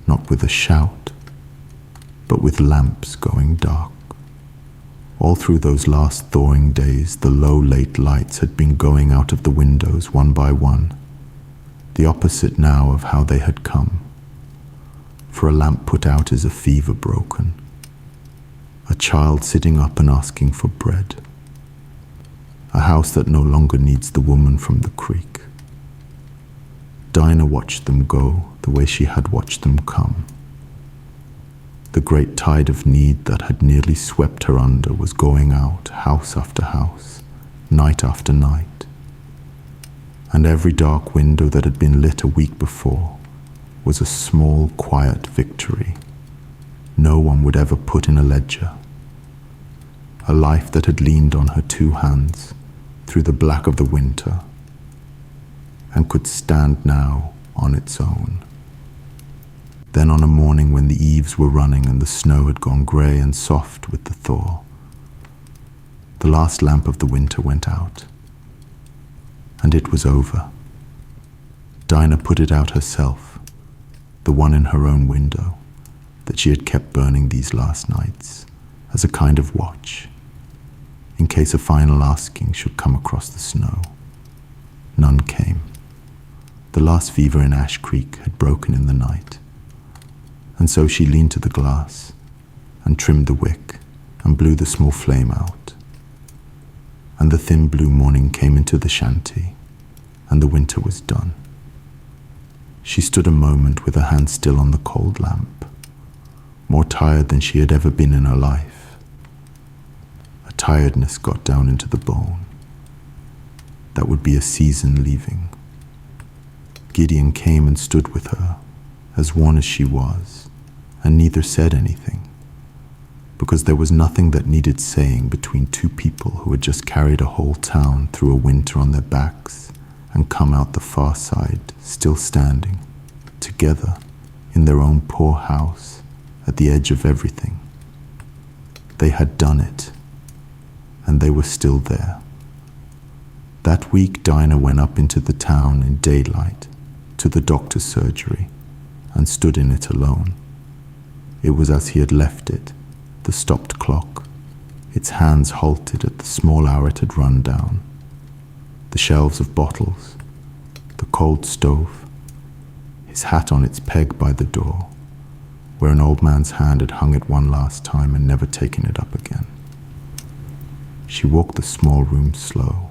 Not with a shout, but with lamps going dark. All through those last thawing days, the low, late lights had been going out of the windows one by one, the opposite now of how they had come. For a lamp put out is a fever broken, a child sitting up and asking for bread, a house that no longer needs the woman from the creek. Dinah watched them go the way she had watched them come. The great tide of need that had nearly swept her under was going out, house after house, night after night. And every dark window that had been lit a week before was a small, quiet victory no one would ever put in a ledger. A life that had leaned on her two hands through the black of the winter and could stand now on its own. Then on a morning when the eaves were running and the snow had gone grey and soft with the thaw, the last lamp of the winter went out, and it was over. Dinah put it out herself, the one in her own window that she had kept burning these last nights as a kind of watch, in case a final asking should come across the snow. None came. The last fever in Ash Creek had broken in the night, and so she leaned to the glass and trimmed the wick and blew the small flame out. And the thin blue morning came into the shanty, and the winter was done. She stood a moment with her hand still on the cold lamp, more tired than she had ever been in her life. A tiredness got down into the bone. That would be a season leaving. Gideon came and stood with her, as worn as she was, and neither said anything, because there was nothing that needed saying between two people who had just carried a whole town through a winter on their backs and come out the far side, still standing, together, in their own poor house, at the edge of everything. They had done it, and they were still there. That week Dinah went up into the town in daylight, to the doctor's surgery, and stood in it alone. It was as he had left it, the stopped clock, its hands halted at the small hour it had run down, the shelves of bottles, the cold stove, his hat on its peg by the door, where an old man's hand had hung it one last time and never taken it up again. She walked the small room slow,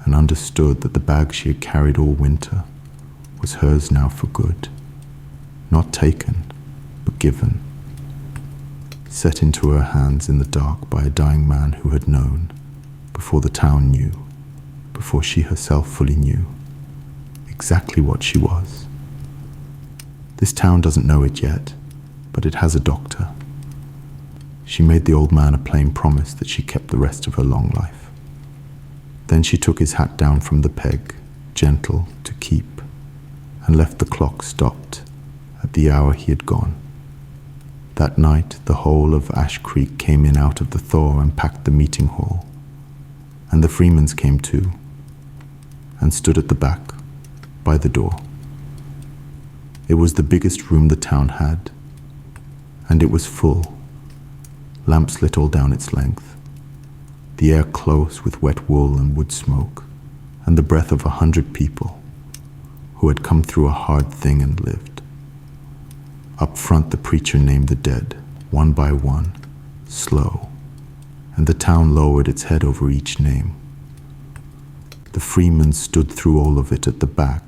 and understood that the bag she had carried all winter was hers now for good, not taken, but given, set into her hands in the dark by a dying man who had known, before the town knew, before she herself fully knew, exactly what she was. This town doesn't know it yet, but it has a doctor. She made the old man a plain promise that she kept the rest of her long life. Then she took his hat down from the peg, gentle to keep, and left the clock stopped at the hour he had gone. That night the whole of Ash Creek came in out of the thaw and packed the meeting hall, and the Freemans came too, and stood at the back, by the door. It was the biggest room the town had, and it was full, lamps lit all down its length, the air close with wet wool and wood smoke, and the breath of 100 people who had come through a hard thing and lived. Up front the preacher named the dead, one by one, slow, and the town lowered its head over each name. The Freemen stood through all of it at the back,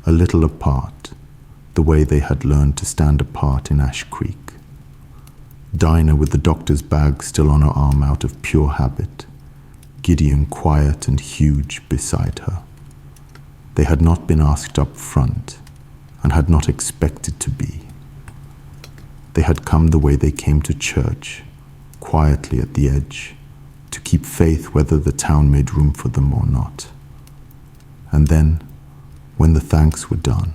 a little apart, the way they had learned to stand apart in Ash Creek. Dinah with the doctor's bag still on her arm out of pure habit, Gideon quiet and huge beside her. They had not been asked up front, and had not expected to be. They had come the way they came to church, quietly at the edge, to keep faith whether the town made room for them or not. And then, when the thanks were done,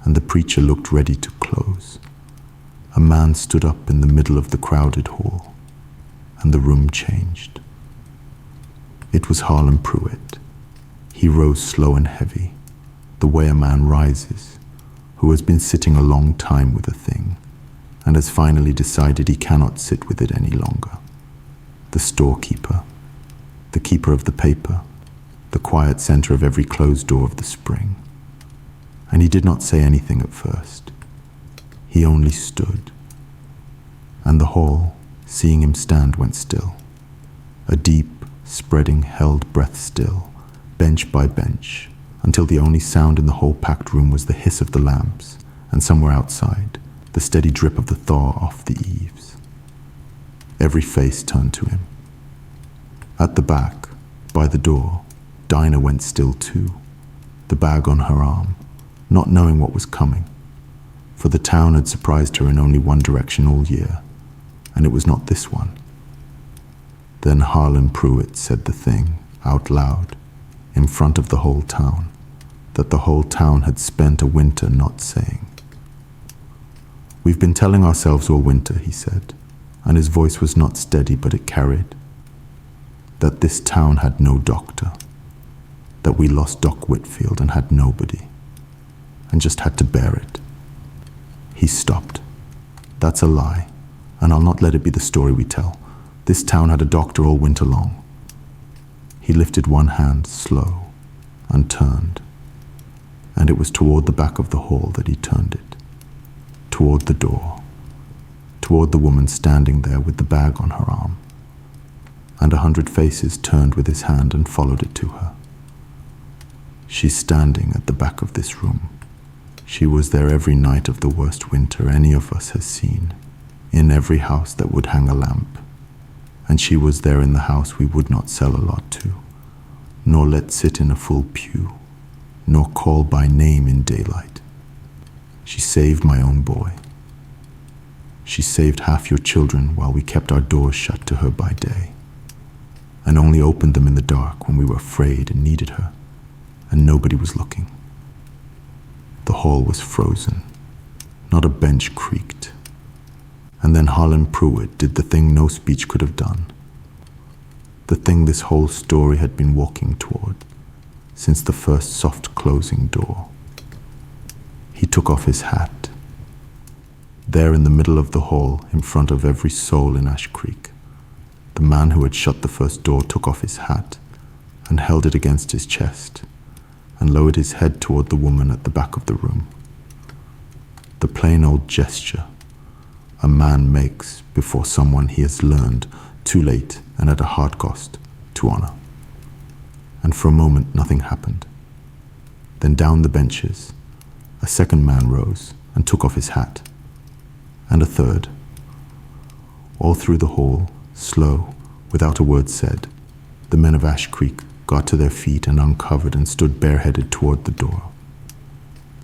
and the preacher looked ready to close, a man stood up in the middle of the crowded hall, and the room changed. It was Harlan Pruitt. He rose slow and heavy, the way a man rises, who has been sitting a long time with a thing, and has finally decided he cannot sit with it any longer. The the storekeeper, the keeper of the paper, the quiet center of every closed door of the spring. And he did not say anything at first. He only stood. And the hall, seeing him stand, went still. A deep, spreading, held breath still, bench by bench, until the only sound in the whole packed room was the hiss of the lamps, and somewhere outside, the steady drip of the thaw off the eaves. Every face turned to him. At the back, by the door, Dinah went still too, the bag on her arm, not knowing what was coming, for the town had surprised her in only one direction all year, and it was not this one. Then Harlan Pruitt said the thing, out loud, in front of the whole town, that the whole town had spent a winter not saying. "We've been telling ourselves all winter," he said, and his voice was not steady, but it carried, that this town had no doctor, that we lost Doc Whitfield and had nobody, and just had to bear it. He stopped. "That's a lie, and I'll not let it be the story we tell. This town had a doctor all winter long." He lifted one hand slow and turned, and it was toward the back of the hall that he turned it, toward the door, toward the woman standing there with the bag on her arm, and 100 faces turned with his hand and followed it to her. She's standing at the back of this room. She was there every night of the worst winter any of us has seen, in every house that would hang a lamp, and she was there in the house we would not sell a lot to, nor let sit in a full pew, nor call by name in daylight. She saved my own boy. She saved half your children while we kept our doors shut to her by day, and only opened them in the dark when we were afraid and needed her, and nobody was looking. The hall was frozen. Not a bench creaked. And then Harlan Pruitt did the thing no speech could have done. The thing this whole story had been walking toward, since the first soft closing door. He took off his hat. There in the middle of the hall, in front of every soul in Ash Creek, the man who had shut the first door took off his hat and held it against his chest, and lowered his head toward the woman at the back of the room. The plain old gesture a man makes before someone he has learned, too late and at a hard cost, to honor. And for a moment nothing happened. Then down the benches, a second man rose and took off his hat, and a third. All through the hall, slow, without a word said, the men of Ash Creek got to their feet and uncovered and stood bareheaded toward the door.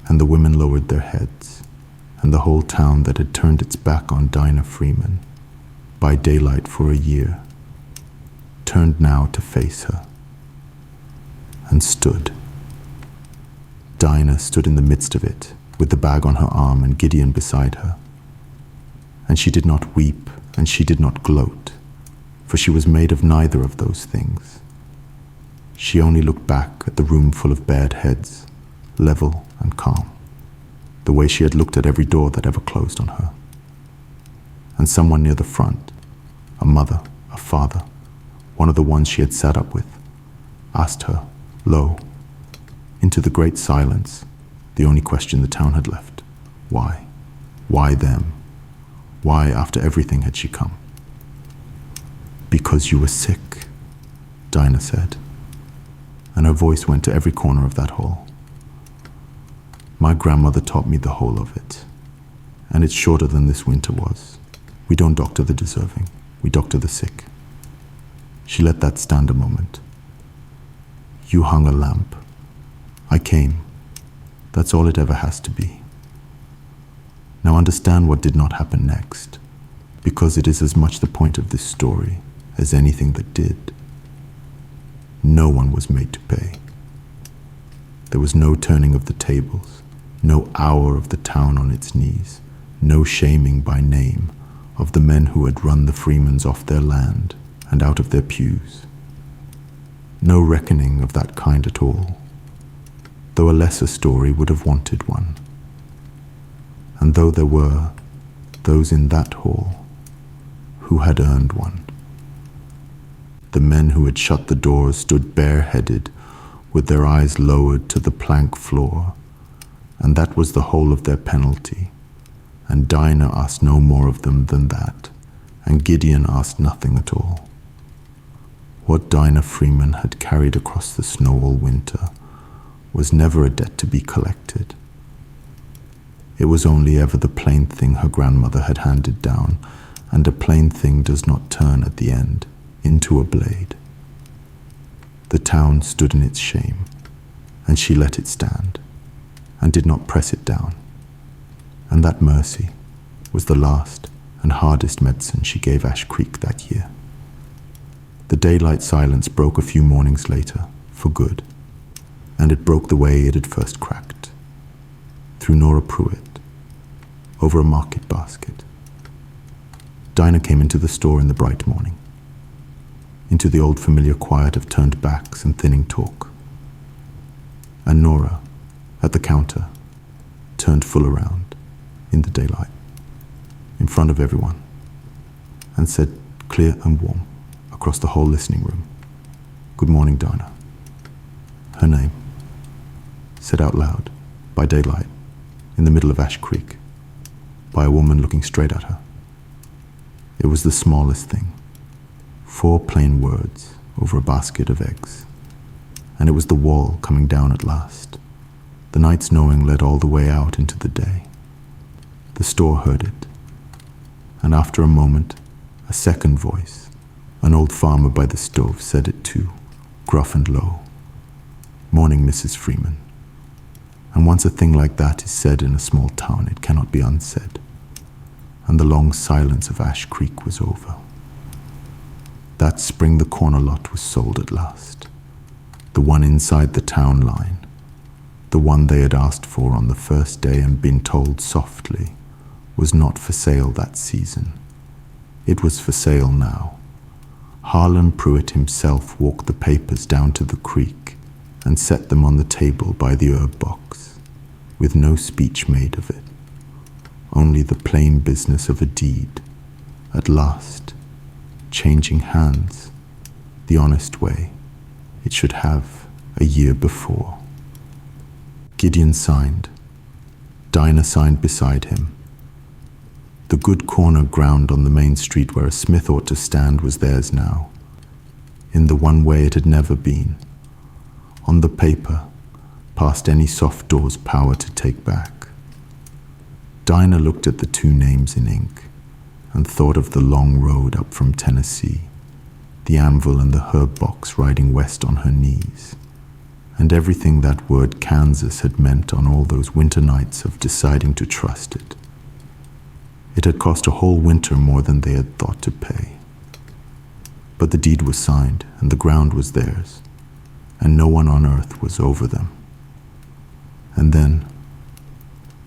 And the women lowered their heads, and the whole town that had turned its back on Dinah Freeman, by daylight for a year, turned now to face her, and stood. Dinah stood in the midst of it, with the bag on her arm and Gideon beside her. And she did not weep, and she did not gloat, for she was made of neither of those things. She only looked back at the room full of bared heads, level and calm, the way she had looked at every door that ever closed on her. And someone near the front, a mother, a father, one of the ones she had sat up with, asked her, low, into the great silence, the only question the town had left, why? Why them? Why, after everything, had she come? "Because you were sick," Dinah said, and her voice went to every corner of that hall. "My grandmother taught me the whole of it, and it's shorter than this winter was. We don't doctor the deserving, we doctor the sick." She let that stand a moment. "You hung a lamp. I came. That's all it ever has to be. Now understand what did not happen next, because it is as much the point of this story as anything that did. No one was made to pay. There was no turning of the tables, no hour of the town on its knees, no shaming by name of the men who had run the Freemans off their land and out of their pews. No reckoning of that kind at all, though a lesser story would have wanted one. And though there were those in that hall who had earned one. the men who had shut the doors stood bareheaded, with their eyes lowered to the plank floor, and that was the whole of their penalty. And Dinah asked no more of them than that, and Gideon asked nothing at all. What Dinah Freeman had carried across the snow all winter was never a debt to be collected. It was only ever the plain thing her grandmother had handed down, and a plain thing does not turn at the end into a blade. The town stood in its shame, and she let it stand, and did not press it down. And that mercy was the last and hardest medicine she gave Ash Creek that year. The daylight silence broke a few mornings later, for good, and it broke the way it had first cracked, through Nora Pruitt, over a market basket. Dinah came into the store in the bright morning, into the old familiar quiet of turned backs and thinning talk. And Nora, at the counter, turned full around, in the daylight, in front of everyone, and said, clear and warm, across the whole listening room, "Good morning, Dinah." Her name, said out loud, by daylight, in the middle of Ash Creek, by a woman looking straight at her. It was the smallest thing, 4 plain words over a basket of eggs, and it was the wall coming down at last. The night's knowing led all the way out into the day. The store heard it, and after a moment, a second voice, an old farmer by the stove, said it too, gruff and low. "Morning, Mrs. Freeman." And once a thing like that is said in a small town, it cannot be unsaid, and the long silence of Ash Creek was over. That spring the corner lot was sold at last, the one inside the town line, the one they had asked for on the first day and been told softly was not for sale that season. It was for sale now. Harlan Pruitt himself walked the papers down to the creek and set them on the table by the herb box, with no speech made of it, only the plain business of a deed, at last, changing hands, the honest way it should have a year before. Gideon signed. Dinah signed beside him. The good corner ground on the main street where a smith ought to stand was theirs now, in the one way it had never been, on the paper, past any soft door's power to take back. Dinah looked at the 2 names in ink and thought of the long road up from Tennessee, the anvil and the herb box riding west on her knees, and everything that word Kansas had meant on all those winter nights of deciding to trust it. It had cost a whole winter more than they had thought to pay. But the deed was signed, and the ground was theirs, and no one on earth was over them. And then,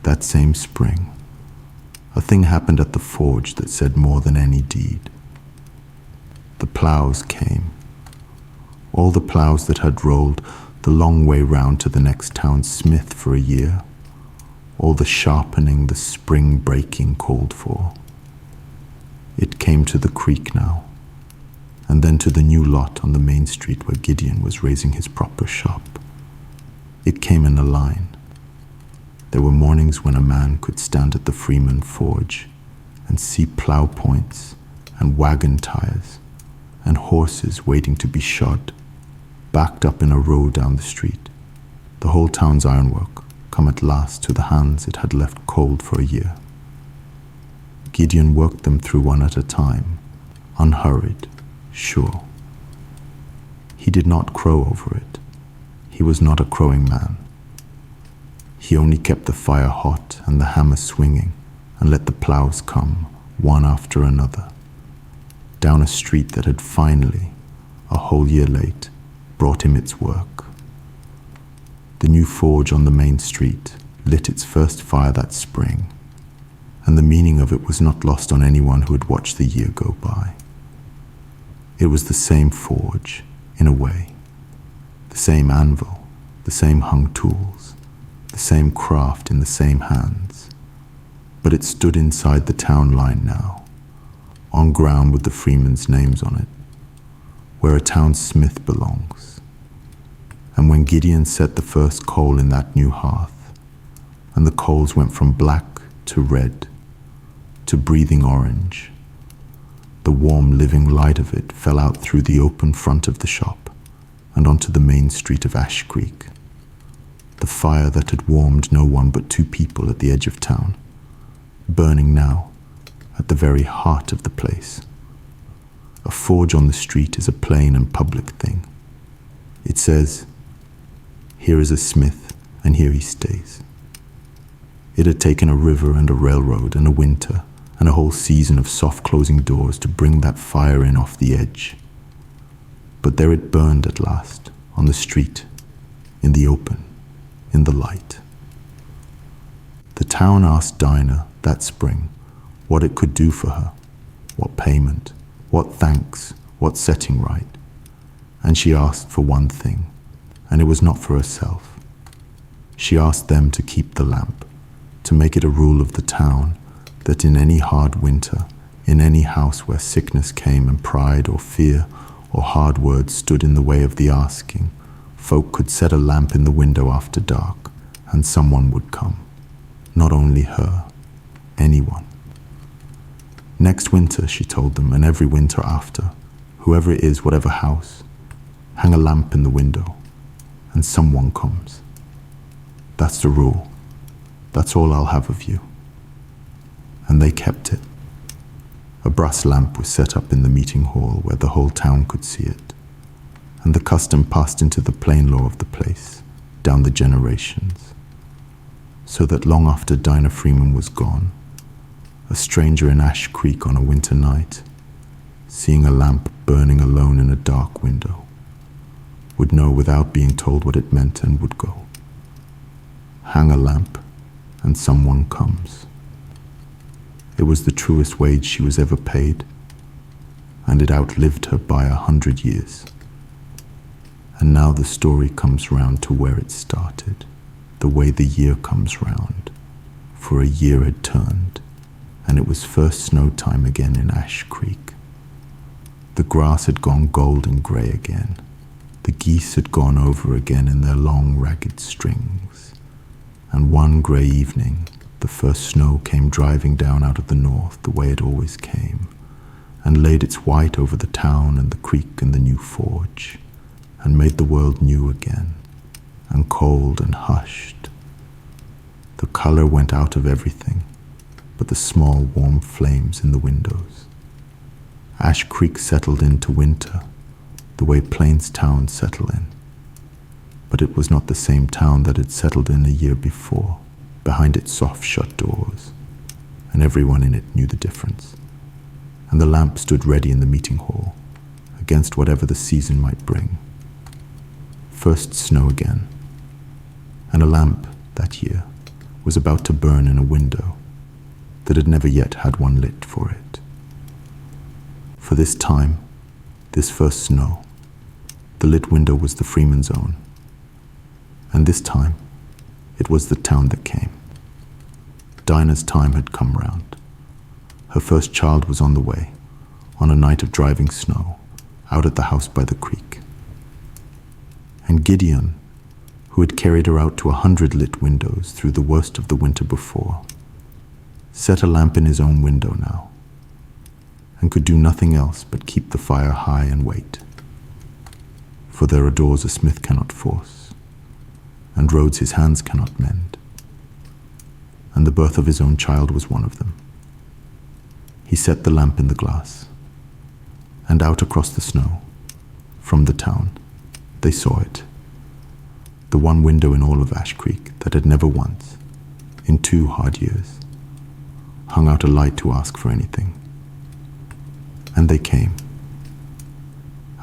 that same spring, a thing happened at the forge that said more than any deed. The plows came. All the plows that had rolled the long way round to the next town smith for a year, all the sharpening the spring breaking called for. It came to the creek now, and then to the new lot on the main street where Gideon was raising his proper shop. It came in a line. There were mornings when a man could stand at the Freeman forge and see plow points and wagon tires and horses waiting to be shod, backed up in a row down the street, the whole town's ironwork come at last to the hands it had left cold for a year. Gideon worked them through one at a time, unhurried, sure. He did not crow over it. He was not a crowing man. He only kept the fire hot and the hammer swinging and let the plows come, one after another, down a street that had finally, a whole year late, brought him its work. The new forge on the main street lit its first fire that spring, and the meaning of it was not lost on anyone who had watched the year go by. It was the same forge, in a way, the same anvil, the same hung tools, the same craft in the same hands, but it stood inside the town line now, on ground with the freemen's names on it, where a town smith belongs. And when Gideon set the first coal in that new hearth, and the coals went from black to red to breathing orange, the warm living light of it fell out through the open front of the shop and onto the main street of Ash Creek. The fire that had warmed no one but two people at the edge of town, burning now at the very heart of the place. A forge on the street is a plain and public thing. It says, "Here is a smith, and here he stays." It had taken a river and a railroad and a winter and a whole season of soft closing doors to bring that fire in off the edge. But there it burned at last, on the street, in the open, in the light. The town asked Dinah that spring what it could do for her, what payment, what thanks, what setting right. And she asked for one thing, and it was not for herself. She asked them to keep the lamp, to make it a rule of the town that in any hard winter, in any house where sickness came and pride or fear or hard words stood in the way of the asking, folk could set a lamp in the window after dark, and someone would come. Not only her, anyone. Next winter, she told them, and every winter after, whoever it is, whatever house, hang a lamp in the window, and someone comes. That's the rule. That's all I'll have of you. And they kept it. A brass lamp was set up in the meeting hall where the whole town could see it, and the custom passed into the plain law of the place, down the generations, so that long after Dinah Freeman was gone, a stranger in Ash Creek on a winter night, seeing a lamp burning alone in a dark window, would know without being told what it meant and would go. Hang a lamp, and someone comes. It was the truest wage she was ever paid, and it outlived her by 100 years. And now the story comes round to where it started, the way the year comes round, for a year had turned, and it was first snow time again in Ash Creek. The grass had gone gold and grey again. The geese had gone over again in their long ragged strings. And one grey evening, the first snow came driving down out of the north the way it always came, and laid its white over the town and the creek and the new forge, and made the world new again, and cold and hushed. The colour went out of everything, but the small warm flames in the windows. Ash Creek settled into winter, the way plains towns settle in. But it was not the same town that had settled in a year before, behind its soft shut doors, and everyone in it knew the difference. And the lamp stood ready in the meeting hall, against whatever the season might bring. First snow again, and a lamp that year was about to burn in a window that had never yet had one lit for it. For this time, this first snow, the lit window was the Freeman's own. And this time, it was the town that came. Dinah's time had come round. Her first child was on the way, on a night of driving snow, out at the house by the creek. And Gideon, who had carried her out to 100 lit windows through the worst of the winter before, set a lamp in his own window now, and could do nothing else but keep the fire high and wait. For there are doors a smith cannot force, and roads his hands cannot mend. And the birth of his own child was one of them. He set the lamp in the glass, and out across the snow, from the town, they saw it. The one window in all of Ash Creek that had never once, in 2 hard years, hung out a light to ask for anything. And they came,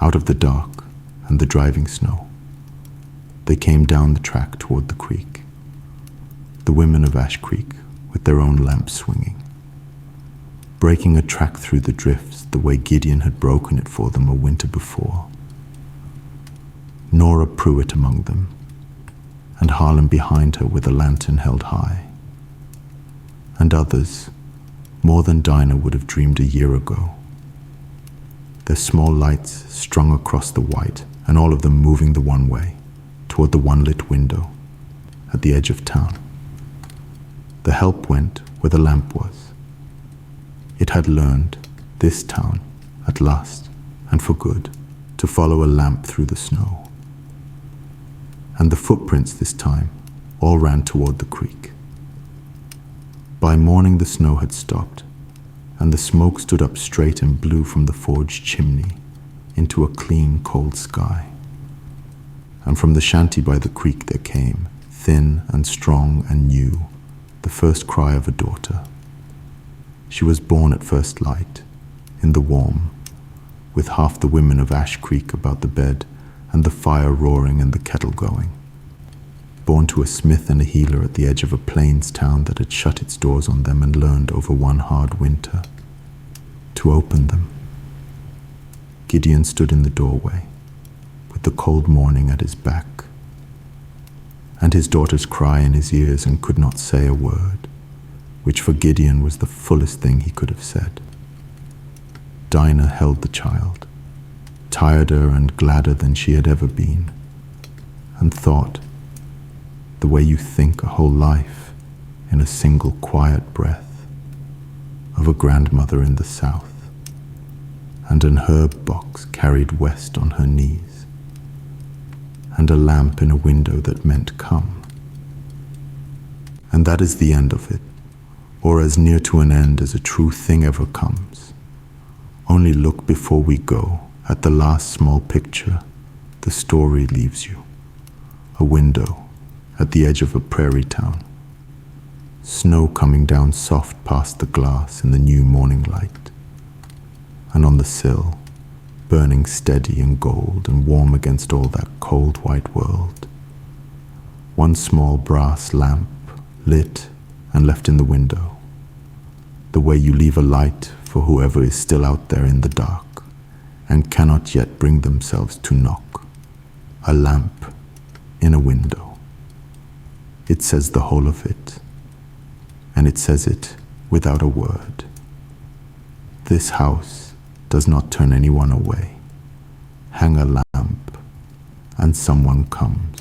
out of the dark and the driving snow. They came down the track toward the creek, the women of Ash Creek with their own lamps swinging, breaking a track through the drifts the way Gideon had broken it for them a winter before. Nora Pruitt among them, and Harlan behind her with a lantern held high. And others, more than Dinah would have dreamed a year ago. their small lights strung across the white, and all of them moving the one way, toward the one lit window at the edge of town. The help went where the lamp was. It had learned, this town, at last, and for good, to follow a lamp through the snow. And the footprints this time all ran toward the creek. By morning the snow had stopped, and the smoke stood up straight and blue from the forge chimney into a clean, cold sky. And from the shanty by the creek there came, thin and strong and new, the first cry of a daughter. She was born at first light, in the warm, with half the women of Ash Creek about the bed and the fire roaring and the kettle going. Born to a smith and a healer at the edge of a plains town that had shut its doors on them and learned over one hard winter to open them. Gideon stood in the doorway, with the cold morning at his back, and his daughter's cry in his ears, and could not say a word, which for Gideon was the fullest thing he could have said. Dinah held the child, tireder and gladder than she had ever been, and thought, the way you think a whole life in a single quiet breath, of a grandmother in the south, and an herb box carried west on her knees, and a lamp in a window that meant come. And that is the end of it, or as near to an end as a true thing ever comes. Only look before we go at the last small picture the story leaves you. A window at the edge of a prairie town. Snow coming down soft past the glass in the new morning light. And on the sill, burning steady and gold and warm against all that cold white world, one small brass lamp lit and left in the window, the way you leave a light for whoever is still out there in the dark and cannot yet bring themselves to knock. A lamp in a window. It says the whole of it, and it says it without a word. This house does not turn anyone away. Hang a lamp, and someone comes.